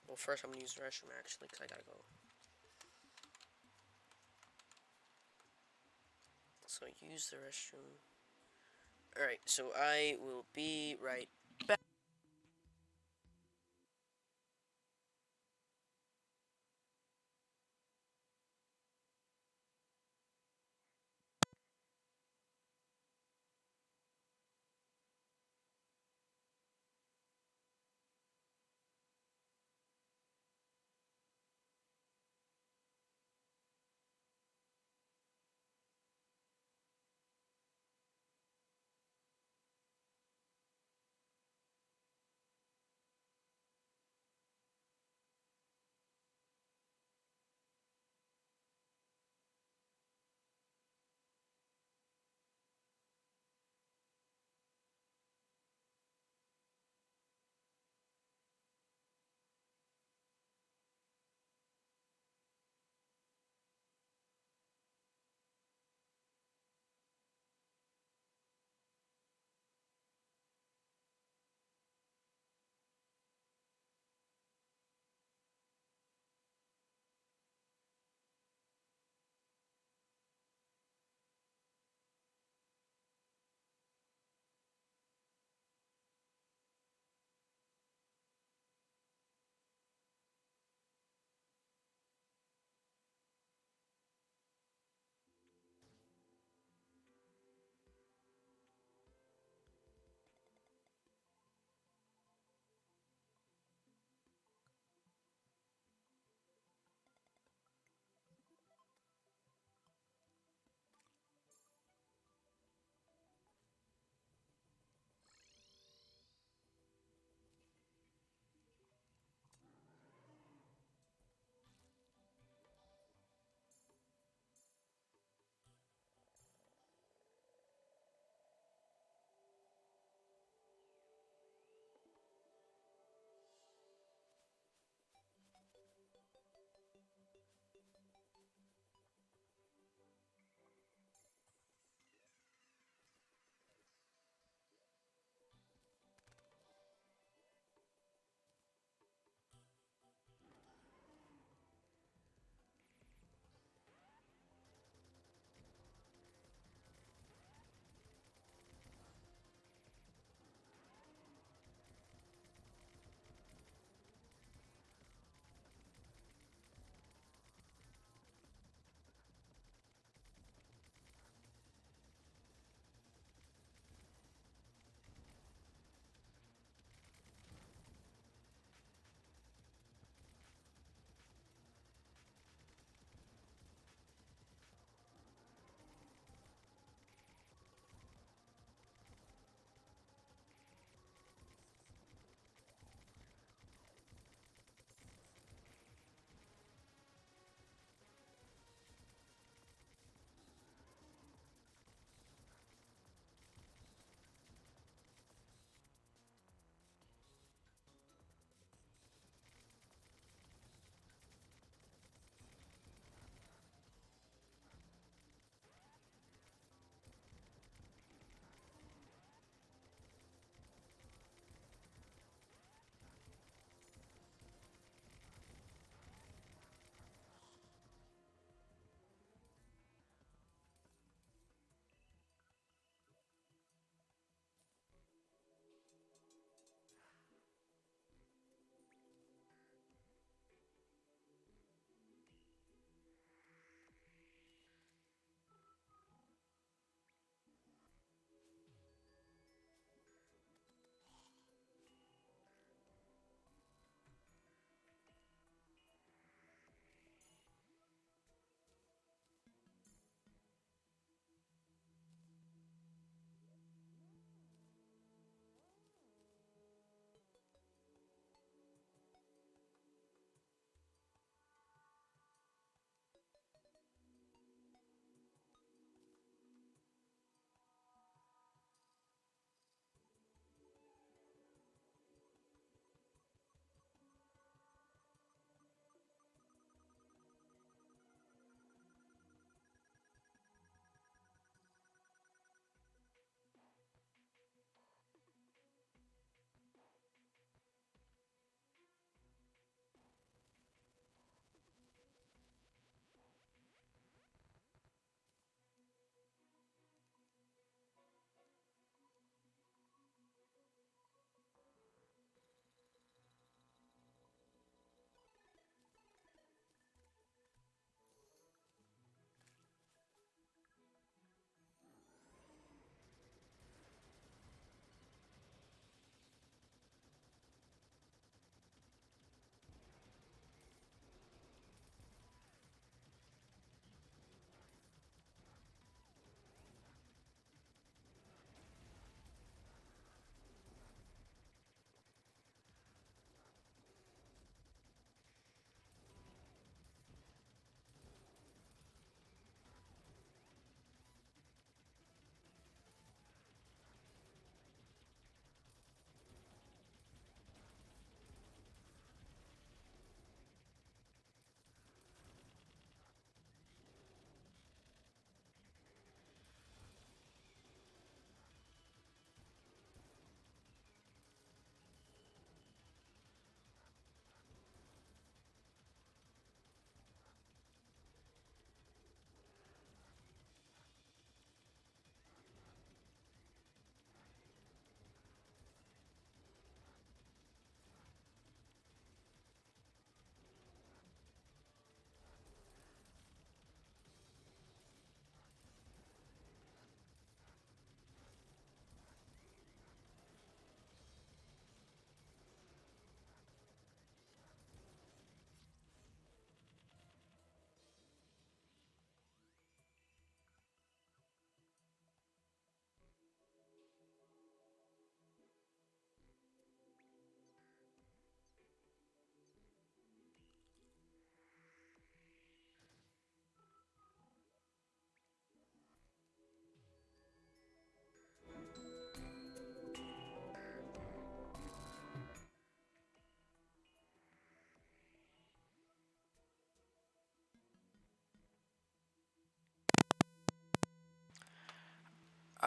A: Well, first I'm gonna use the restroom actually, because I gotta go. So use the restroom. Alright, so I will be right back.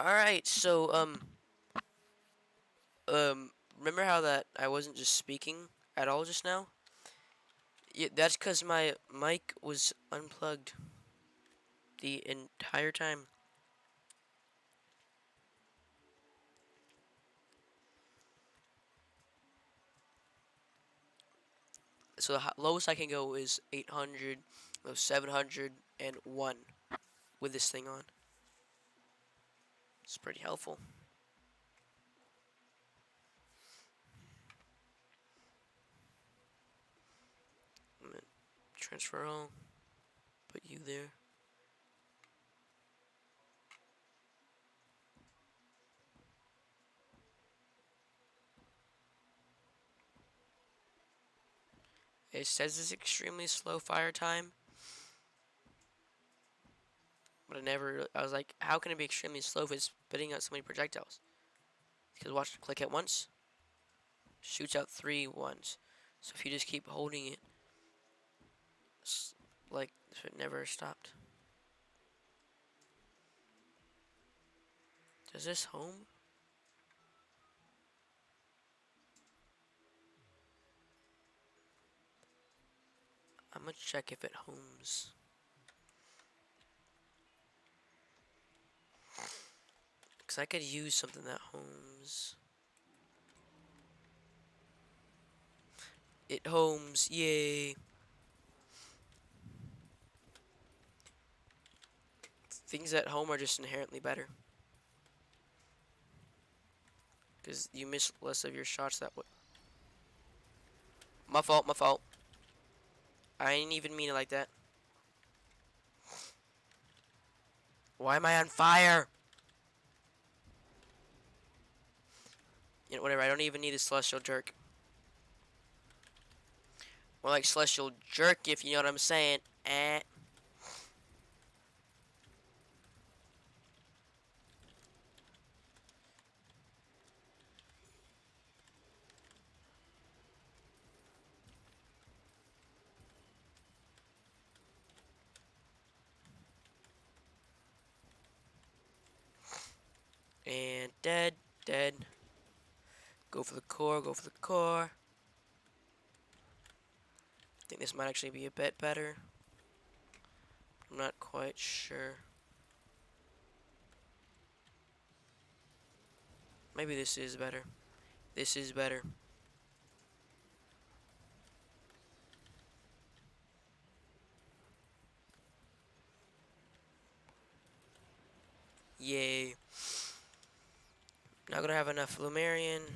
A: Alright, so, remember how that I wasn't just speaking at all just now? Yeah, that's because my mic was unplugged the entire time. So the lowest I can go is 800, no, 701 with this thing on. It's pretty helpful. I'm gonna transfer all, put you there. It says it's extremely slow fire time, but I was like, how can it be extremely slow if it's spitting out so many projectiles? Because watch, click it once, shoots out 3 ones. So if you just keep holding it, like, if it never stopped. Does this home? I'm gonna check if it homes. Because I could use something that homes. It homes, yay. Things at home are just inherently better. Because you miss less of your shots that way. My fault, my fault. I didn't even mean it like that. Why am I on fire? You know, whatever, I don't even need a celestial jerk. More like celestial jerk, if you know what I'm saying. Eh. And dead, dead. Go for the core, go for the core. I think this might actually be a bit better. I'm not quite sure. Maybe this is better. This is better. Yay. Not gonna have enough Luminite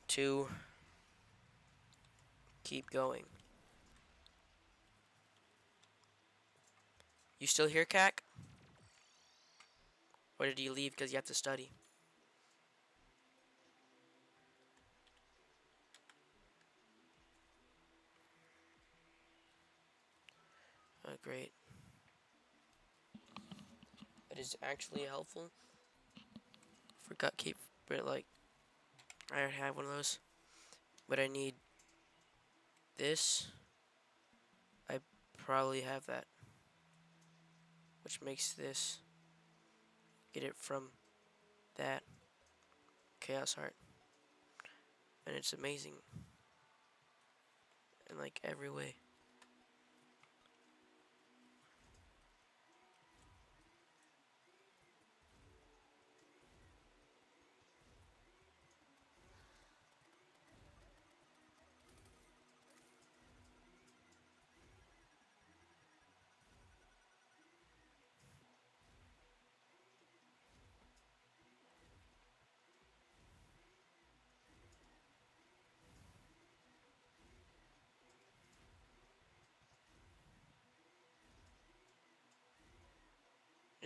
A: to keep going. You still here, Cac? Or did you leave because you have to study? Oh, great. That is actually helpful. Forgot keep, but like, I already have one of those. But I need this. I probably have that. Which makes this, get it from that Chaos Heart. And it's amazing. In like every way.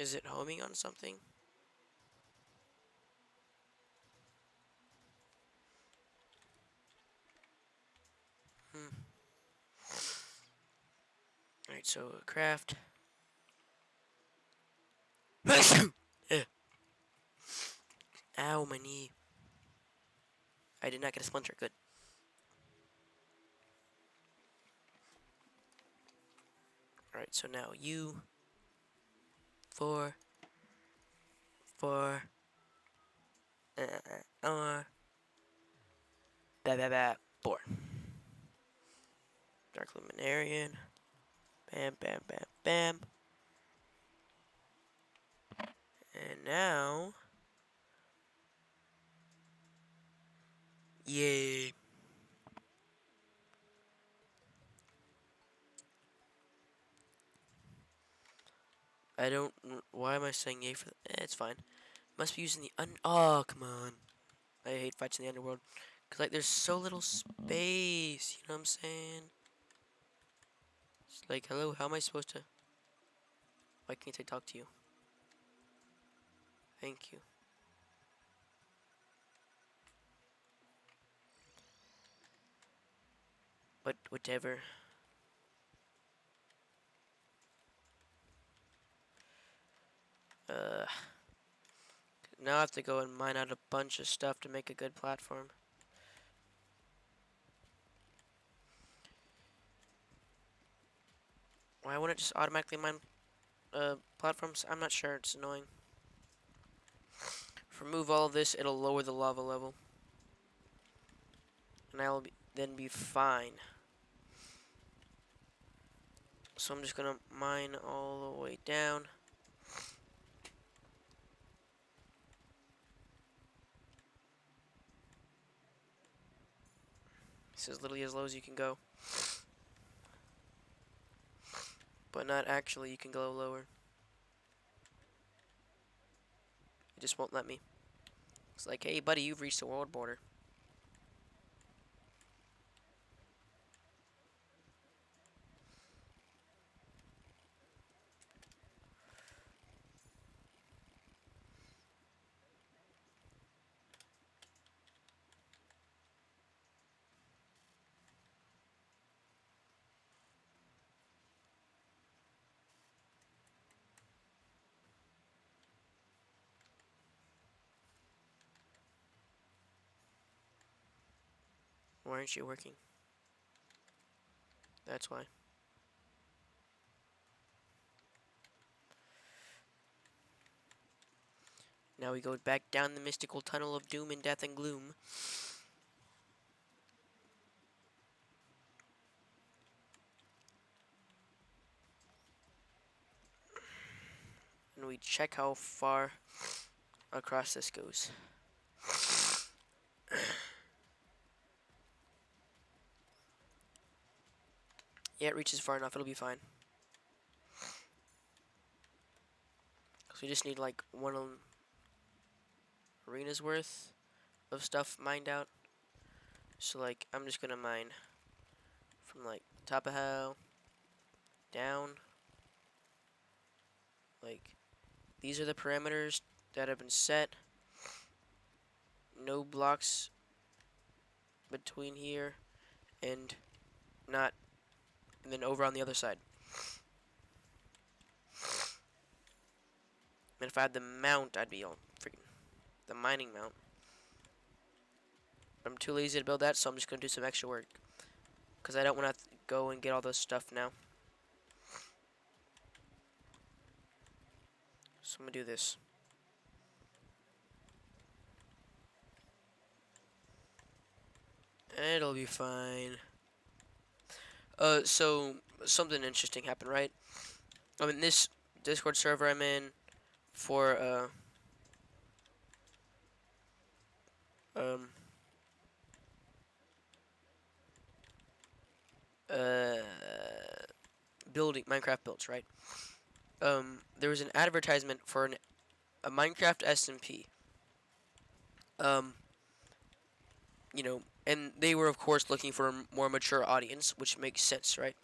A: Is it homing on something? Alright, so craft. Ow, my knee. I did not get a splinter. Good. Alright, so now you. 4. 4, or, 4. Dark Luminarian. Bam, bam, bam, bam. And now, yay. I don't, why am I saying yay for, it's fine. Must be using the oh, come on. I hate fights in the underworld. Cause like there's so little space, you know what I'm saying? It's like, hello, how am I supposed to, why can't I talk to you? Thank you. But whatever. Uh, now I have to go and mine out a bunch of stuff to make a good platform. Why wouldn't it just automatically mine platforms? I'm not sure. It's annoying. If I remove all of this, it'll lower the lava level, and I will then be fine. So I'm just gonna mine all the way down. This is literally as low as you can go. But not actually, you can go lower. It just won't let me. It's like, hey buddy, you've reached the world border. Why aren't you working? That's why. Now we go back down the mystical tunnel of doom and death and gloom. And we check how far across this goes. Yeah, it reaches far enough, it'll be fine. So we just need like one arena's worth of stuff mined out. So like, I'm just gonna mine from like top of hell down. Like, these are the parameters that have been set. No blocks between here and not, and then over on the other side. And if I had the mount, I'd be on freaking the mining mount. But I'm too lazy to build that, so I'm just gonna do some extra work. Because I don't want to go and get all this stuff now. So I'm gonna do this. It'll be fine. So something interesting happened, right? I'm in this Discord server I'm in for um uh building Minecraft builds, right? There was an advertisement for a Minecraft SMP. You know, and they were of course looking for a more mature audience, which makes sense, right?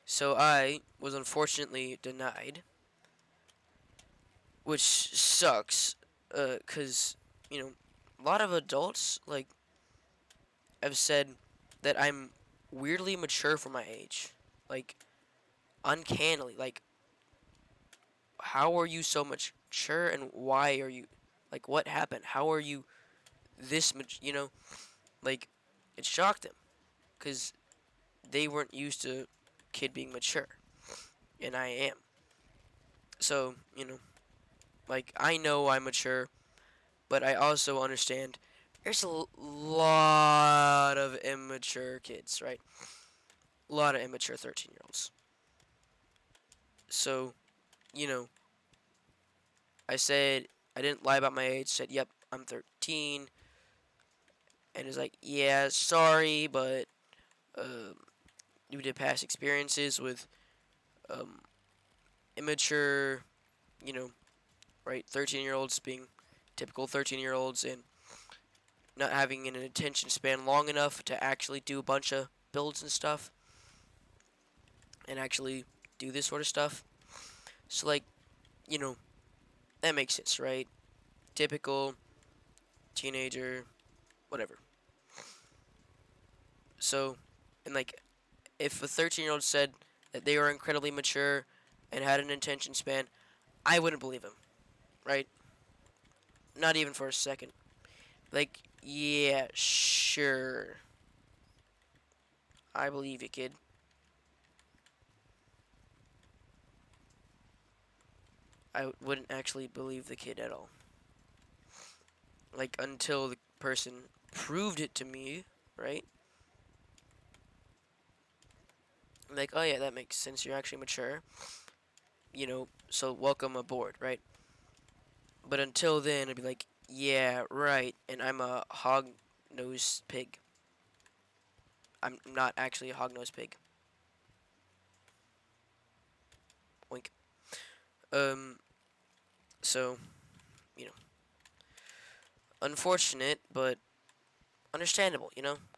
A: So I was unfortunately denied, which sucks, cause you know, a lot of adults like have said that I'm weirdly mature for my age, like uncannily. Like, how are you so mature, and why are you, like, what happened? How are you this much? You know, like, it shocked them, cause they weren't used to kid being mature, and I am. So you know, Like, I know I'm mature, but I also understand there's a lot of immature kids, right? A lot of immature 13-year-olds. So, you know, I said, I didn't lie about my age, said, yep, I'm 13. And it's like, yeah, sorry, but um, due to past experiences with um, immature, you know, right, 13-year-olds being typical 13-year-olds and not having an attention span long enough to actually do a bunch of builds and stuff and actually do this sort of stuff. So, like, you know, that makes sense, right? Typical teenager, whatever. So, and like, if a 13-year-old said that they were incredibly mature and had an attention span, I wouldn't believe him, right? Not even for a second. Like, yeah, sure. I believe you, kid. I wouldn't actually believe the kid at all. Like, until the person proved it to me, right? Like, oh yeah, that makes sense. You're actually mature. So welcome aboard, right? But until then, I'd be like, yeah, right. And I'm a hog-nosed pig. I'm not actually a hog-nosed pig. Wink. Um, so, you know, unfortunate, but understandable,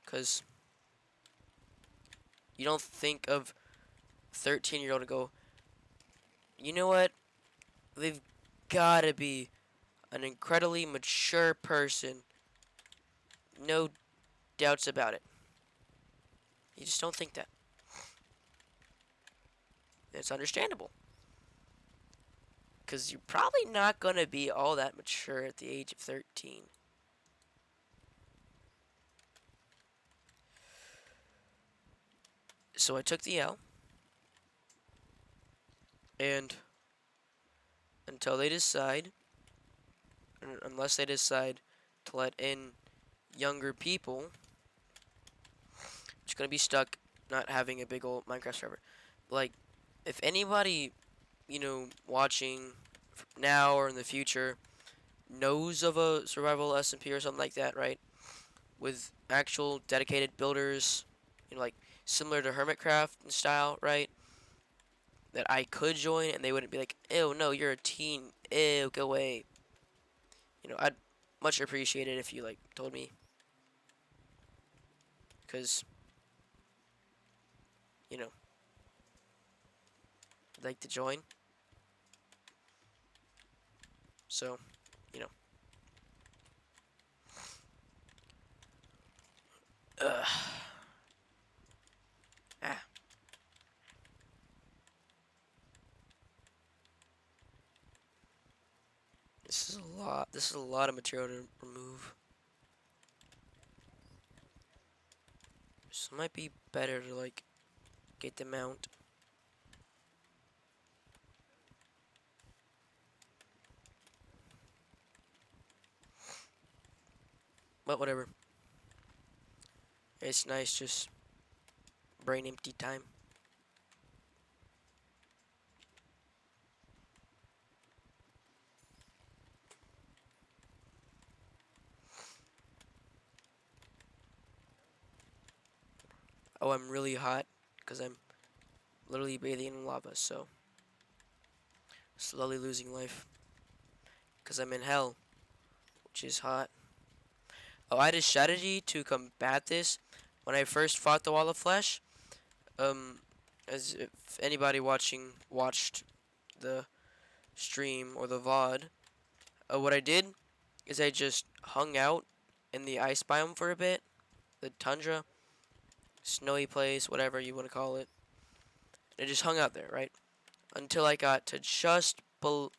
A: because you don't think of 13-year-old to go, you know what? They've gotta be an incredibly mature person. No doubts about it. You just don't think that. It's understandable. Because you're probably not gonna be all that mature at the age of 13. So I took the L, and until they decide, unless they decide to let in younger people, it's gonna be stuck not having a big old Minecraft server. Like, if anybody, watching now or in the future knows of a survival SMP or something like that, right? With actual dedicated builders, like similar to Hermitcraft and style, right? That I could join and they wouldn't be like, ew, no, you're a teen. Ew, go away. I'd much appreciate it if you, like, told me. Because, I'd like to join. So, you know. Ugh. Ah. This is a lot. This is a lot of material to remove. So it might be better to, like, get the mount. But whatever. It's nice just brain empty time. Oh, I'm really hot because I'm literally bathing in lava, so slowly losing life because I'm in hell, which is hot. Oh, I had a strategy to combat this when I first fought the wall of flesh. Um, as if anybody watched the stream or the VOD, what I did is I just hung out in the ice biome for a bit, the tundra, snowy place, whatever you want to call it. And I just hung out there, right, until I got to just above,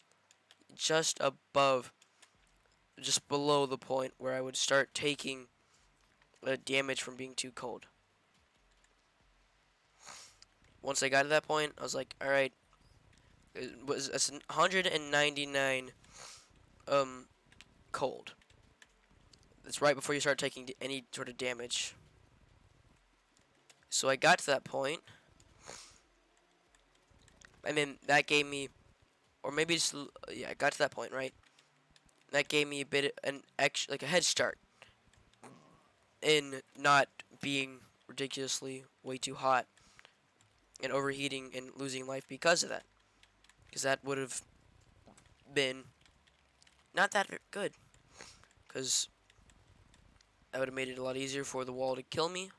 A: just below the point where I would start taking damage from being too cold. Once I got to that point, I was like, all right, It was 199 um cold. It's right before you start taking any sort of damage. So I got to that point, and then that gave me, or maybe just yeah, I got to that point, right? That gave me a bit an extra, like a head start in not being ridiculously way too hot and overheating and losing life because of that. Because that would have been not that good. Because that would have made it a lot easier for the wall to kill me.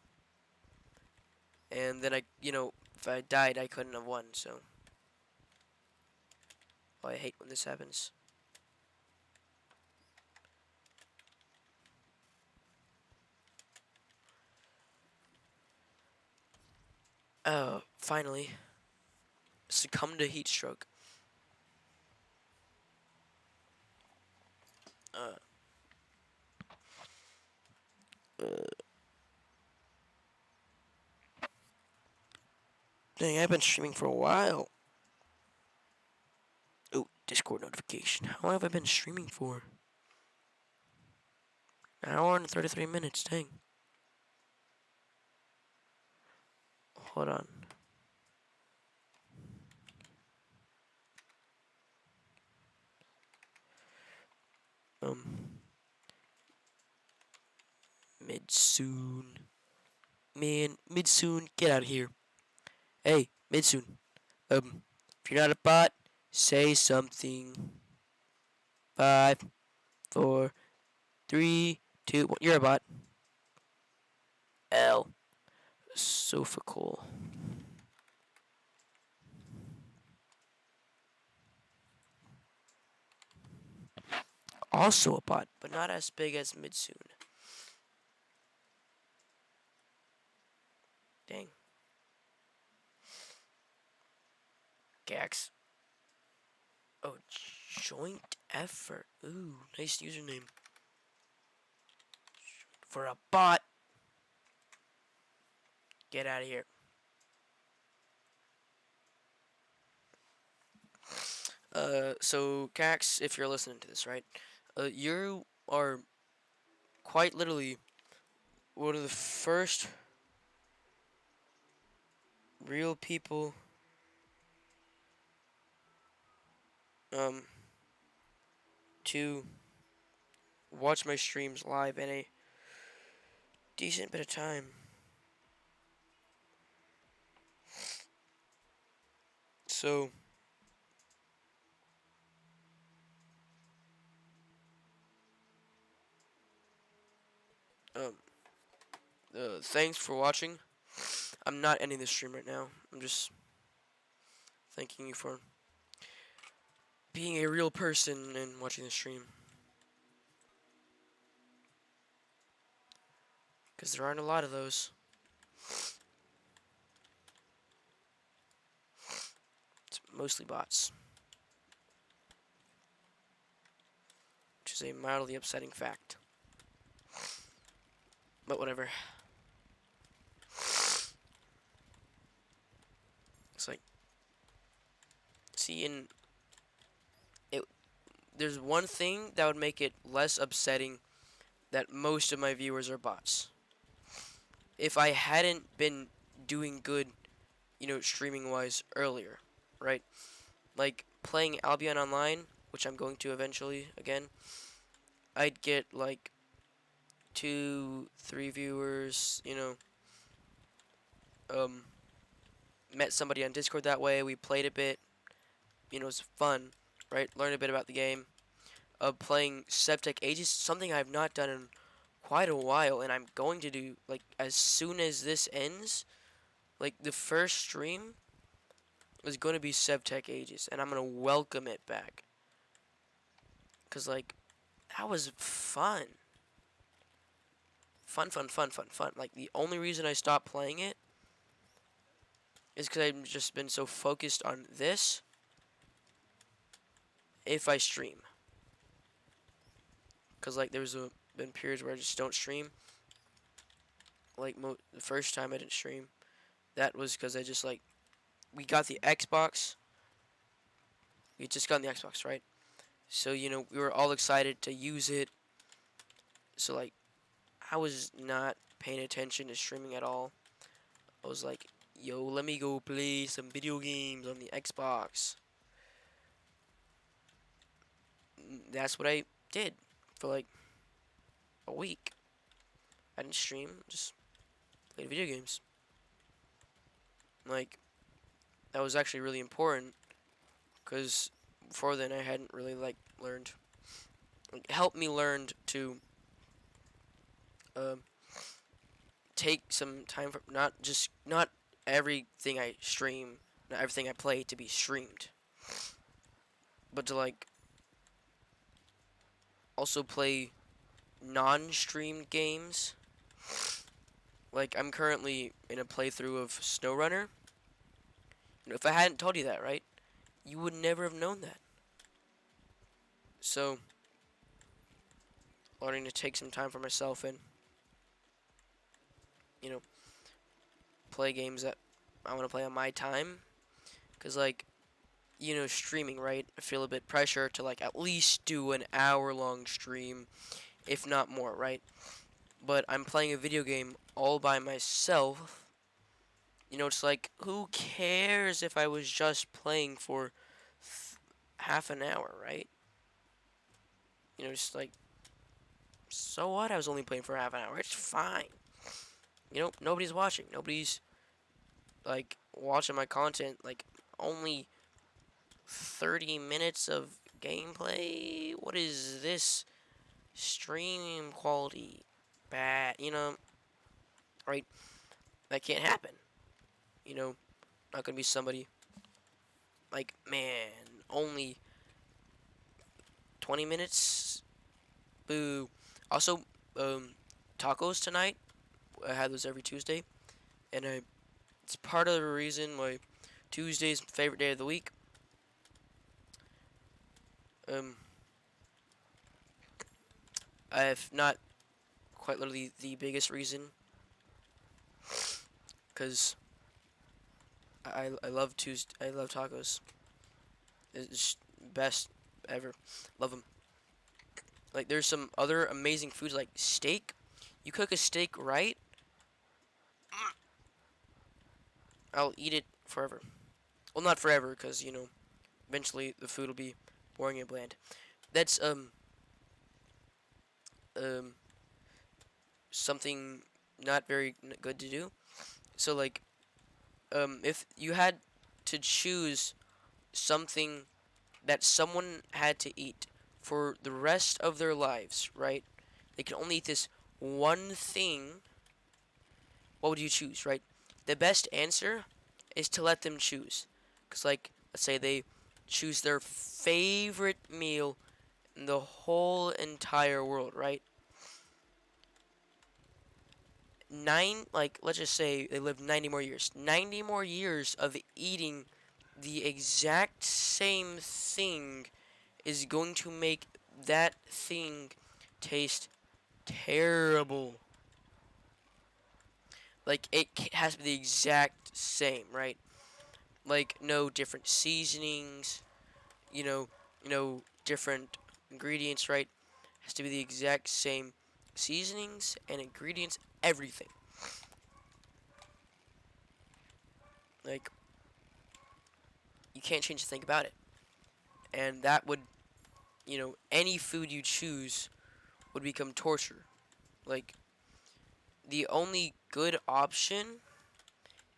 A: And then if I died, I couldn't have won. So, I hate when this happens. Oh, finally. Succumb to heat stroke. Uh, Dang, I've been streaming for a while. Oh, Discord notification. How long have I been streaming for? An hour and 33 minutes, dang. Hold on. Um, mid soon. Man, mid soon, get out of here. Hey, mid soon. If you're not a bot, say something. 5, 4, 3, 2, 1. You're a bot. L. Sofa cool. Also a bot, but not as big as Midsoon. Dang. Gax. Oh, joint effort. Ooh, nice username. For a bot. Get out of here. So Cax, if you're listening to this, right? You are quite literally one of the first real people um to watch my streams live in a decent bit of time. So um thanks for watching. I'm not ending the stream right now. I'm just thanking you for being a real person and watching the stream. Because there aren't a lot of those. It's mostly bots. Which is a mildly upsetting fact. But whatever. It's like, see, there's one thing that would make it less upsetting that most of my viewers are bots. If I hadn't been doing good, streaming wise earlier, right? Like playing Albion Online, which I'm going to eventually again, I'd get like 2, 3 viewers, met somebody on Discord that way, we played a bit, it was fun, right? Learned a bit about the game. Playing Sevtech Ages, something I've not done in quite a while, and I'm going to do, like, as soon as this ends, like, the first stream is going to be Sevtech Ages, and I'm going to welcome it back. Because, like, that was fun. Fun. Like, the only reason I stopped playing it is because I've just been so focused on this if I stream. Because, like, there's been periods where I just don't stream. Like, the first time I didn't stream, that was because I just, like, we got the Xbox, We just got on the Xbox, right? So, we were all excited to use it. So, like, I was not paying attention to streaming at all. I was like, yo, let me go play some video games on the Xbox. That's what I did for like a week. I didn't stream, just played video games. Like, that was actually really important because before then I hadn't really like learned. It helped me learn to um, take some time for not everything I stream, not everything I play to be streamed, but to like also play non-streamed games. Like I'm currently in a playthrough of SnowRunner. If I hadn't told you that, right, you would never have known that. So, learning to take some time for myself and you know play games that I want to play on my time, cause like streaming, right? I feel a bit pressure to like at least do an hour-long stream, if not more, right? But I'm playing a video game all by myself. It's like, who cares if I was just playing for half an hour, right? Just like, so what? I was only playing for half an hour. It's fine. Nobody's watching. Nobody's like watching my content. Like, only 30 minutes of gameplay. What is this? Stream quality bad, right? That can't happen. Not gonna be somebody like, man, only 20 minutes. Boo. Also, tacos tonight. I had those every Tuesday, and it's part of the reason why Tuesday's my favorite day of the week. I've not quite literally the biggest reason, cause I love Tuesday. I love tacos. It's best ever. Love them. Like there's some other amazing foods like steak. You cook a steak right, I'll eat it forever. Well, not forever, cause eventually the food will be boring and bland. That's um something not very good to do. So like if you had to choose something that someone had to eat for the rest of their lives, right? They can only eat this one thing. What would you choose, right? The best answer is to let them choose. Cuz like let's say they choose their favorite meal in the whole entire world, right? Let's just say they live 90 more years. 90 more years of eating the exact same thing is going to make that thing taste terrible. Like it has to be the exact same, right? Like no different seasonings, you know, no different ingredients, right? It has to be the exact same seasonings and ingredients, everything. Like you can't change a thing about it. And that would, any food you choose would become torture. Like the only good option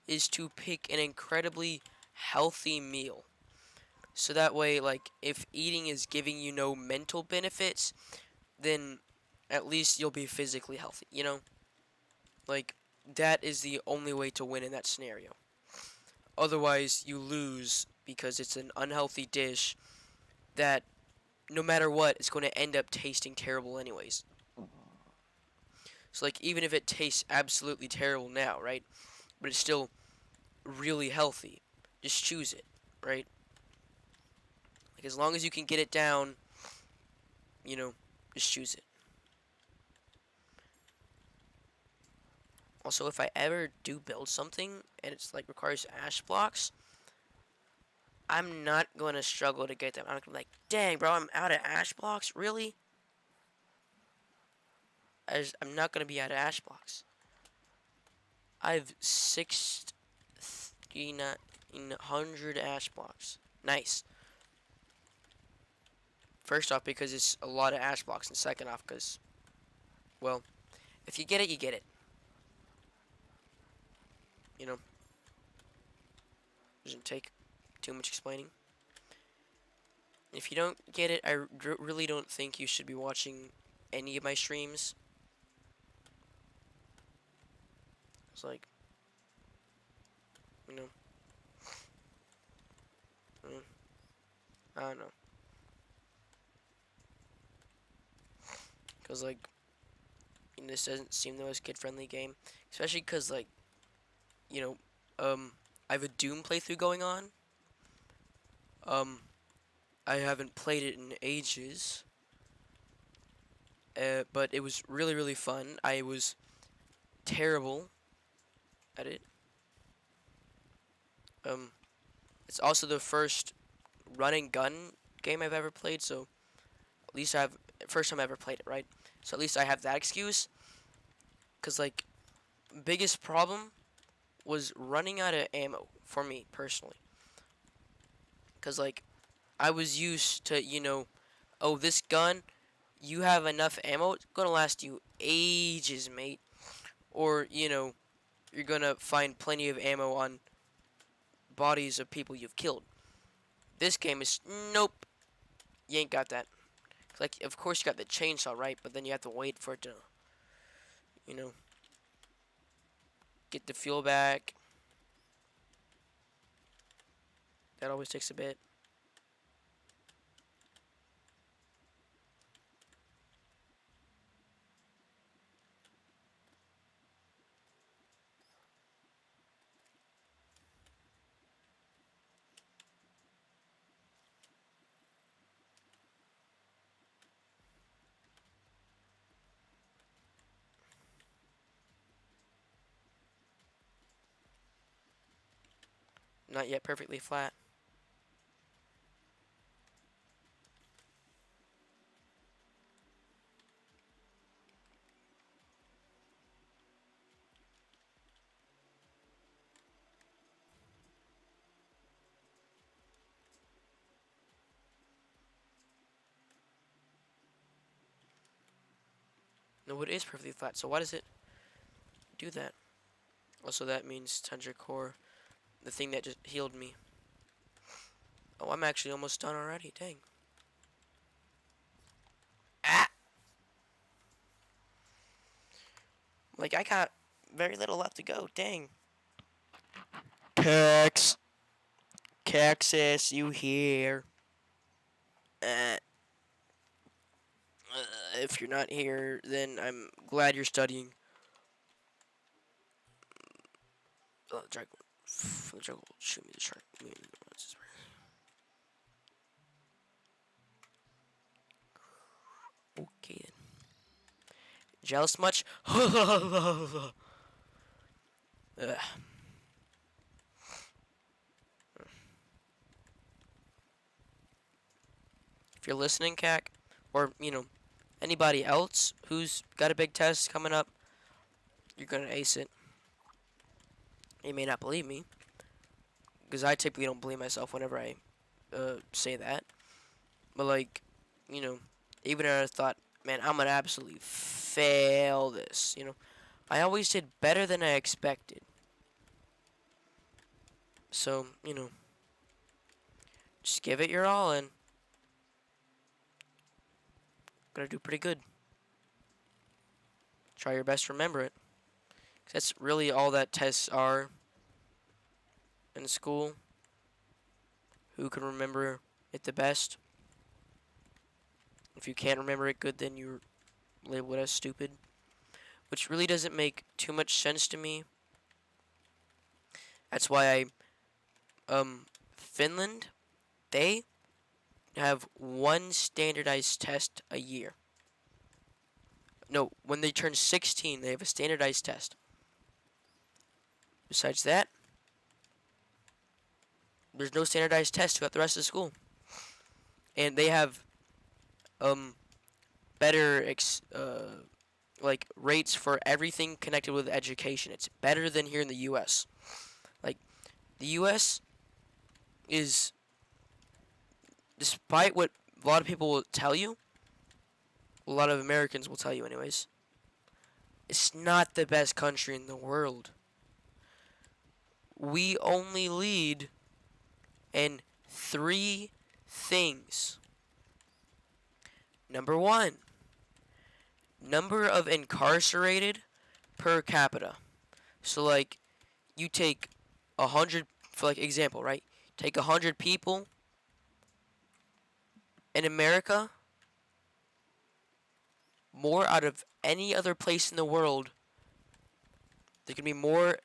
A: is to pick an incredibly healthy meal. So that way, like, if eating is giving you no mental benefits, then at least you'll be physically healthy, Like, that is the only way to win in that scenario. Otherwise, you lose because it's an unhealthy dish that, no matter what, is going to end up tasting terrible anyways. So, like, even if it tastes absolutely terrible now, right? But it's still really healthy, just choose it, right? Like, as long as you can get it down, just choose it. Also, if I ever do build something and it's like requires ash blocks, I'm not going to struggle to get them. I'm not gonna be like, dang, bro, I'm out of ash blocks. Really? I'm not going to be out of ash blocks. I have 1,600 ash blocks. Nice. First off, because it's a lot of ash blocks, and second off, because, well, if you get it, you get it. You know, doesn't take too much explaining. If you don't get it, I really don't think you should be watching any of my streams. It's like, you know, I don't know. Because, like, this doesn't seem the most kid-friendly game. Especially because, like, you know, I have a Doom playthrough going on. I haven't played it in ages. But it was really, really fun. I was terrible at it. It's also the first run and gun game I've ever played, so at least I have first time I ever played it, right? So at least I have that excuse. Cause like biggest problem was running out of ammo for me personally. Cause like I was used to, oh, this gun, you have enough ammo, it's gonna last you ages, mate. Or, you're gonna find plenty of ammo on bodies of people you've killed. This game is nope. You ain't got that. Like, of course you got the chainsaw, right? But then you have to wait for it to, you know, get the fuel back. That always takes a bit. Not yet perfectly flat. No, it is perfectly flat. So why does it do that? Also, that means Tundra Core, the thing that just healed me. Oh, I'm actually almost done already. Dang. Ah! Like, I got very little left to go. Dang. Cax. Caxus, you here? Uh, if you're not here, then I'm glad you're studying. Dragon. The dragon will shoot me the shark. Okay then. Jealous much? Ugh. If you're listening, Cac, or, anybody else who's got a big test coming up, you're gonna ace it. You may not believe me, because I typically don't believe myself whenever I say that. But, like, even if I thought, man, I'm gonna absolutely fail this, I always did better than I expected. So, just give it your all and gonna do pretty good. Try your best to remember it. 'Cause that's really all that tests are in school. Who can remember it the best? If you can't remember it good, then you're labeled as stupid. Which really doesn't make too much sense to me. That's why Finland, they have one standardized test a year. No, when they turn 16, they have a standardized test. Besides that, there's no standardized test throughout the rest of the school, and they have um better like rates for everything connected with education. It's better than here in the U.S. Like the U.S. is, despite what a lot of people will tell you, a lot of Americans will tell you anyways, it's not the best country in the world. We only lead in three things. Number one, number of incarcerated per capita. So like you take 100, for like example, right? Take 100 people in America, more out of any other place in the world. There can be more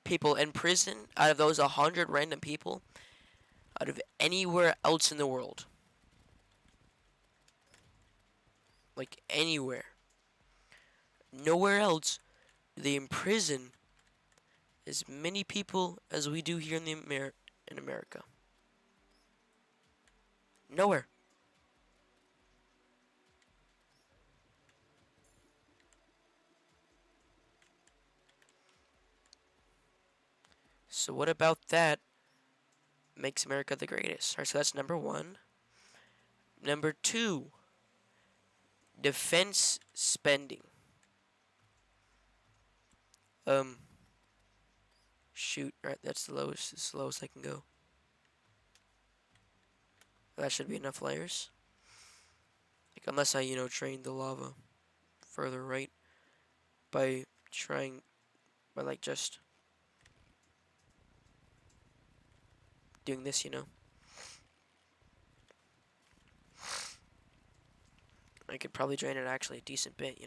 A: people in prison out of those 100 random people out of anywhere else in the world. Like anywhere. Nowhere else do they imprison as many people as we do here in in America. Nowhere. So what about that makes America the greatest? Alright, so that's number one. Number two, defense spending. Um, shoot, right, that's the lowest, it's the lowest I can go. That should be enough layers. Like, unless I, train the lava further, right? By trying, by like just doing this. I could probably drain it actually a decent bit.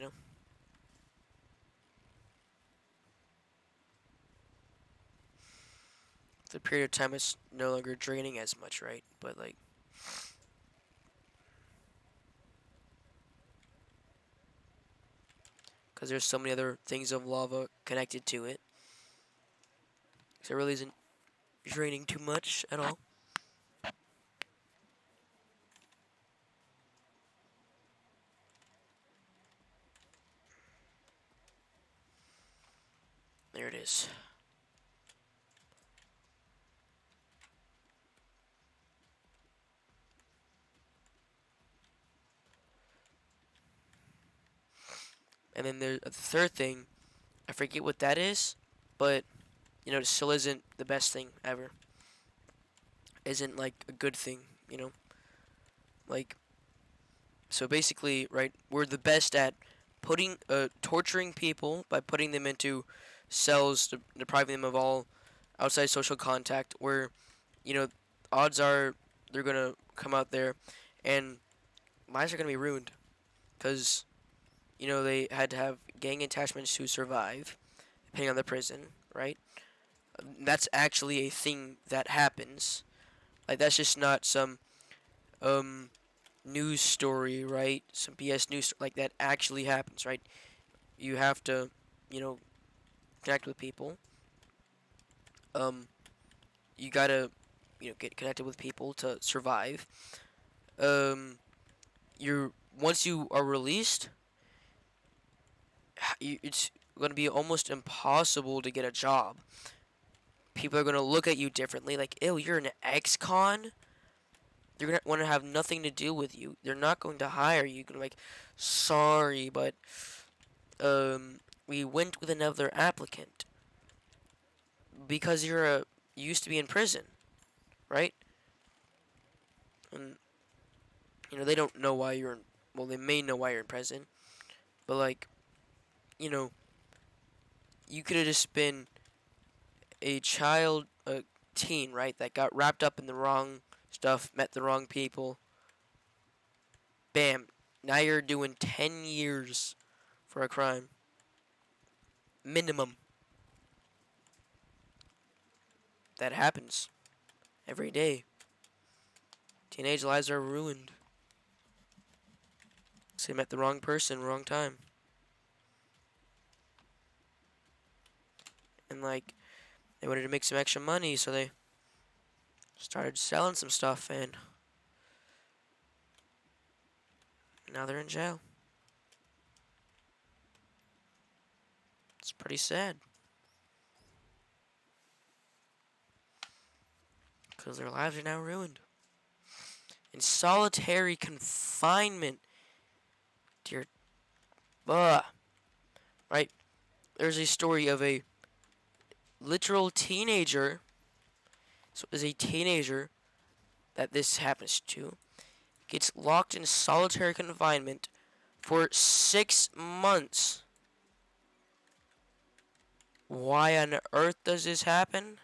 A: The period of time it's no longer draining as much, right? But like, because there's so many other things of lava connected to it, so it really isn't draining too much at all. There it is. And then there's the third thing. I forget what that is, but it still isn't the best thing ever. Isn't like a good thing. Like, so basically, right? We're the best at torturing people by putting them into cells, depriving them of all outside social contact. Where you know, odds are they're gonna come out there, and lives are gonna be ruined, because they had to have gang attachments to survive, depending on the prison, right? That's actually a thing that happens. Like, that's just not some um news story, right? Some BS news, like, that actually happens, right? You have to, you know, connect with people. Um, you gotta, get connected with people to survive. Um, you're Once you are released, it's gonna be almost impossible to get a job. People are gonna look at you differently, like, ew, you're an ex-con? They're gonna want to have nothing to do with you. They're not going to hire you. You're gonna be like, sorry, but we went with another applicant because you used to be in prison, right? And they don't know why you're in. Well, they may know why you're in prison, but like, you know, you could have just been a teen, right? That got wrapped up in the wrong stuff, met the wrong people. Bam! Now you're doing 10 years for a crime. Minimum. That happens every day. Teenage lives are ruined. So they met the wrong person, wrong time. And like, they wanted to make some extra money, so they started selling some stuff, and now they're in jail. It's pretty sad. Because their lives are now ruined. In solitary confinement. Dear. Right? There's a story of a literal teenager. So it was a teenager that this happens to. Gets locked in solitary confinement for 6 months. Why on earth does this happen?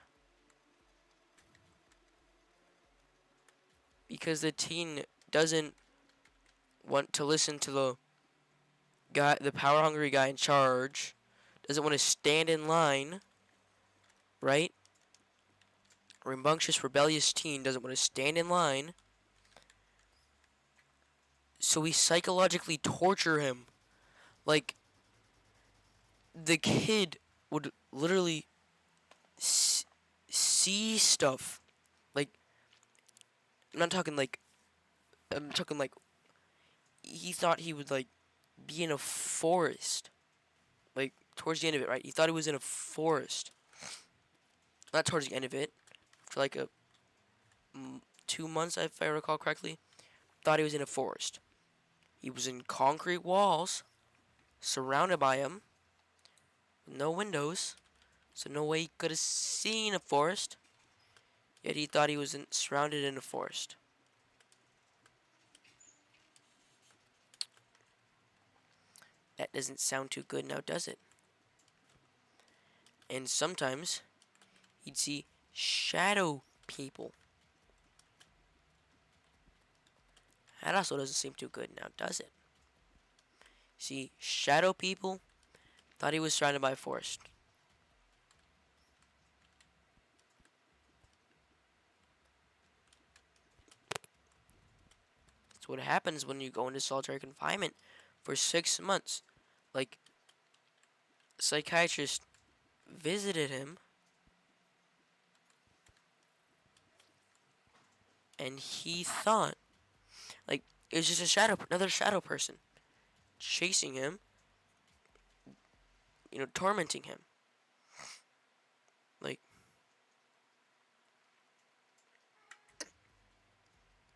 A: Because the teen doesn't want to listen to the power hungry guy in charge. Doesn't want to stand in line, right? Rambunctious, rebellious teen doesn't want to stand in line. So we psychologically torture him. Like, the kid would literally see stuff. Like, I'm talking like, he thought he would, like, be in a forest. Like, towards the end of it, right? He thought he was in a forest. Not towards the end of it. For like 2 months, if I recall correctly. Thought he was in a forest. He was in concrete walls, surrounded by him, no windows, so no way he could have seen a forest. Yet he thought he was surrounded in a forest. That doesn't sound too good now, does it? And sometimes he'd see shadow people. That also doesn't seem too good now, does it? See, shadow people thought he was surrounded by a forest. That's what happens when you go into solitary confinement for 6 months. Like, a psychiatrist visited him, and he thought, like, it was just another shadow person chasing him, tormenting him. Like,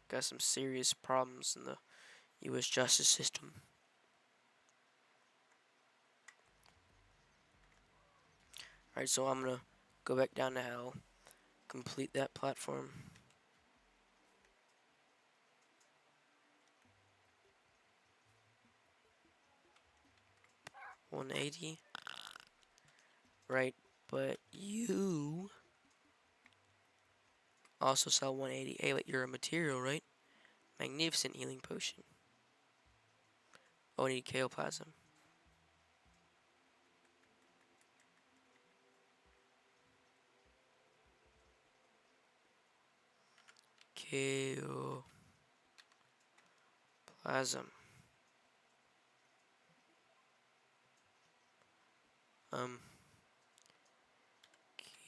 A: got some serious problems in the U.S. justice system. Alright, so I'm gonna go back down to hell, complete that platform. $180. Right, but you also sell 180. Hey, but you're a material, right? Magnificent healing potion. Oh, I need chaoplasm. Chaoplasm.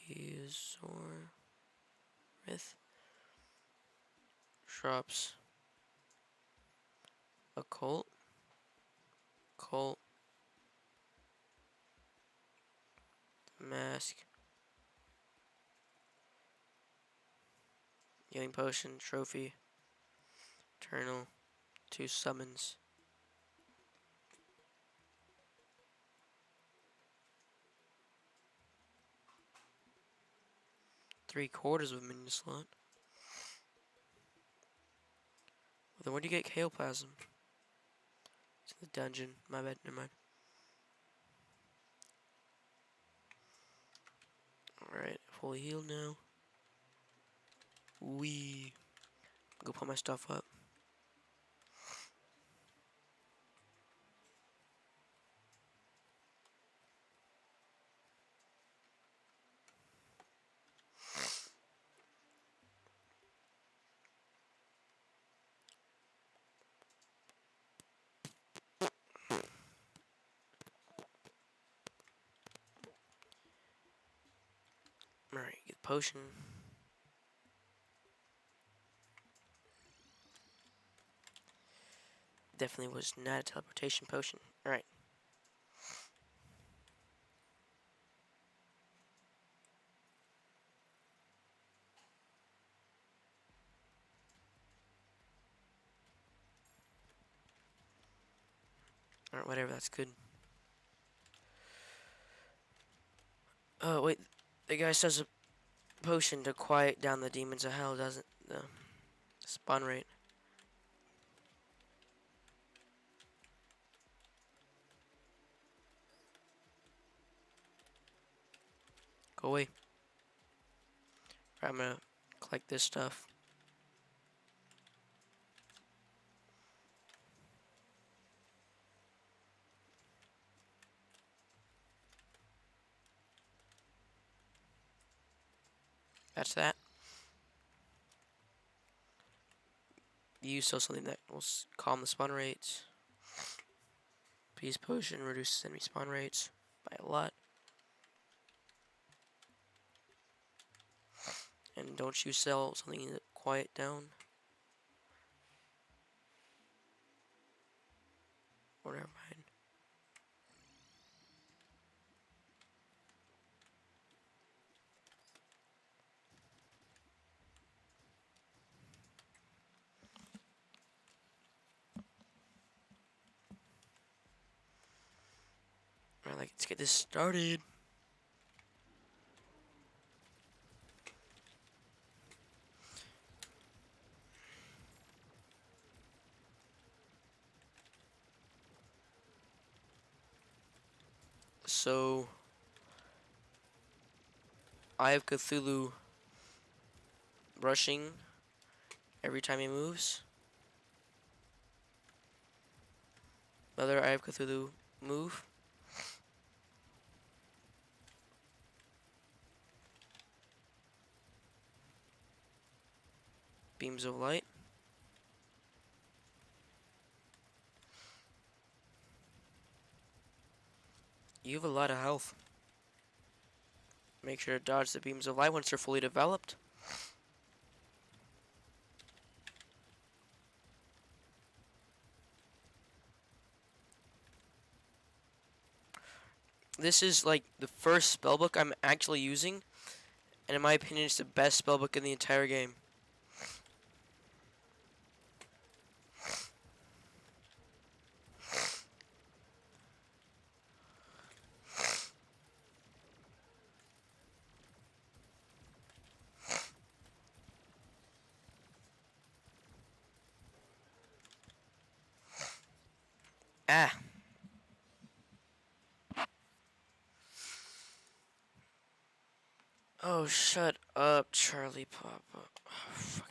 A: Kizorith drops occult, cult, mask, healing potion, trophy, eternal, 2 summons. 3/4 of a minion slot. Well, then where do you get chaoplasm? It's in the dungeon. My bad, never mind. Alright, fully healed now. Go put my stuff up. Alright, get the potion. Definitely was not a teleportation potion. Alright. Alright, whatever, that's good. Oh, wait. The guy says a potion to quiet down the demons of hell, doesn't the spawn rate. Go away. Right, I'm gonna collect this stuff. That's that. Use so something that will calm the spawn rates. Peace potion reduces enemy spawn rates by a lot. And don't you sell something to quiet down? Or never mind. Alright, let's get this started. So, I have Cthulhu brushing every time he moves. Another I have Cthulhu move. Beams of light. You have a lot of health. Make sure to dodge the beams of light once they're fully developed. This is like the first spellbook I'm actually using, and in my opinion, it's the best spellbook in the entire game. Ah. Oh, shut up, Charlie Papa. Oh, fucking.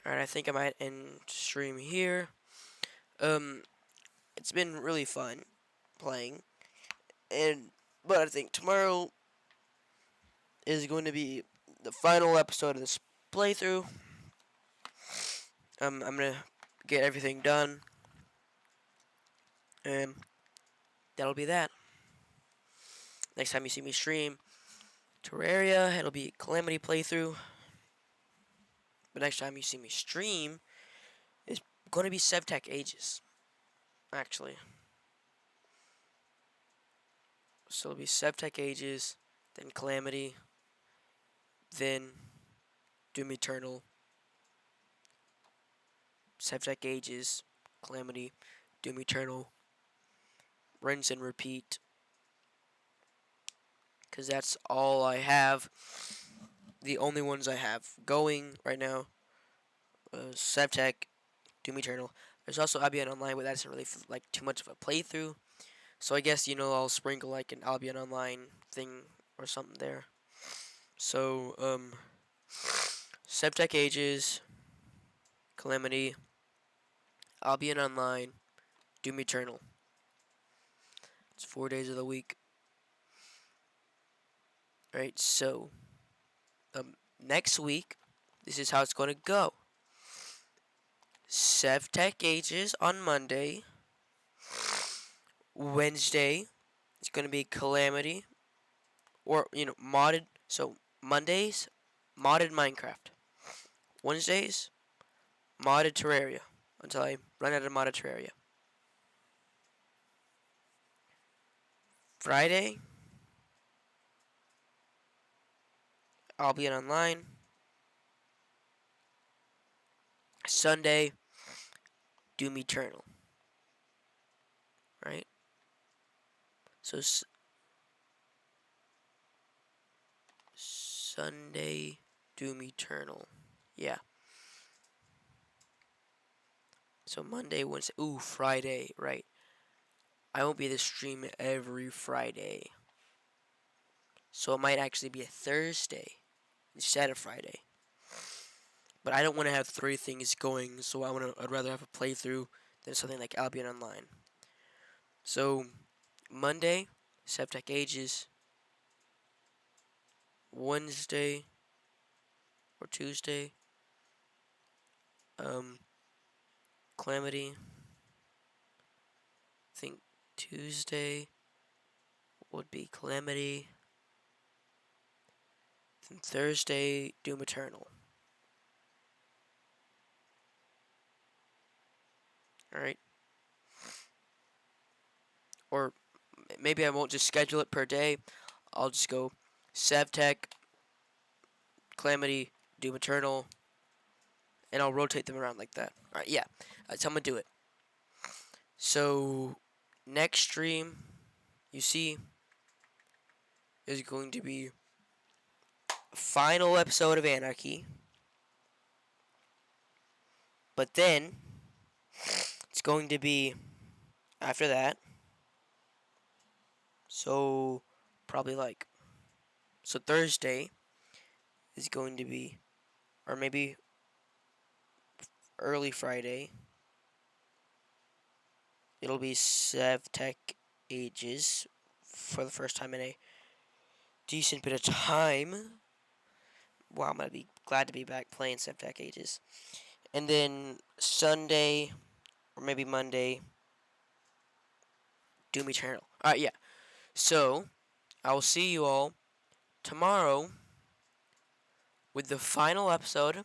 A: Alright, I think I might end stream here. It's been really fun playing, but I think tomorrow is going to be the final episode of this playthrough. I'm gonna get everything done, and that'll be that. Next time you see me stream Terraria, it'll be Calamity playthrough. But next time you see me stream, it's going to be SevTech Ages, actually. So it'll be SevTech Ages, then Calamity, then Doom Eternal, SevTech Ages, Calamity, Doom Eternal, rinse and repeat. Because that's all I have. The only ones I have going right now. SevTech, Doom Eternal. There's also Albion Online, but that's not really like too much of a playthrough. So I guess, I'll sprinkle like an Albion Online thing or something there. So, SevTech Ages, Calamity, Albion Online, Doom Eternal. It's 4 days of the week. Alright, so, next week, this is how it's going to go. SevTech Ages on Monday. Wednesday, it's going to be Calamity. Or, modded. So, Mondays, modded Minecraft. Wednesdays, modded Terraria. Until I run out of modded Terraria. Friday, I'll be online. Sunday, Doom Eternal. Right? So, Sunday, Doom Eternal. Yeah. So Monday, Wednesday. Ooh, Friday. Right. I won't be able to stream every Friday. So it might actually be a Thursday instead of Friday. But I don't want to have three things going, so I'd rather have a playthrough than something like Albion Online. So Monday, Septec Ages. Wednesday or Tuesday, Calamity. I think Tuesday would be Calamity. Then Thursday, Doom Eternal. Alright? Or maybe I won't just schedule it per day. I'll just go SevTech, Calamity, Doom Eternal, and I'll rotate them around like that. Alright, yeah. That's how I'm gonna do it. So, next stream, you see, is going to be final episode of Anarchy. But then, it's going to be after that. So, probably so Thursday is going to be, or maybe early Friday. It'll be SevTech Ages for the first time in a decent bit of time. Wow, I'm gonna be glad to be back playing SevTech Ages. And then Sunday, or maybe Monday, Doom Eternal. Alright, yeah. So, I will see you all tomorrow with the final episode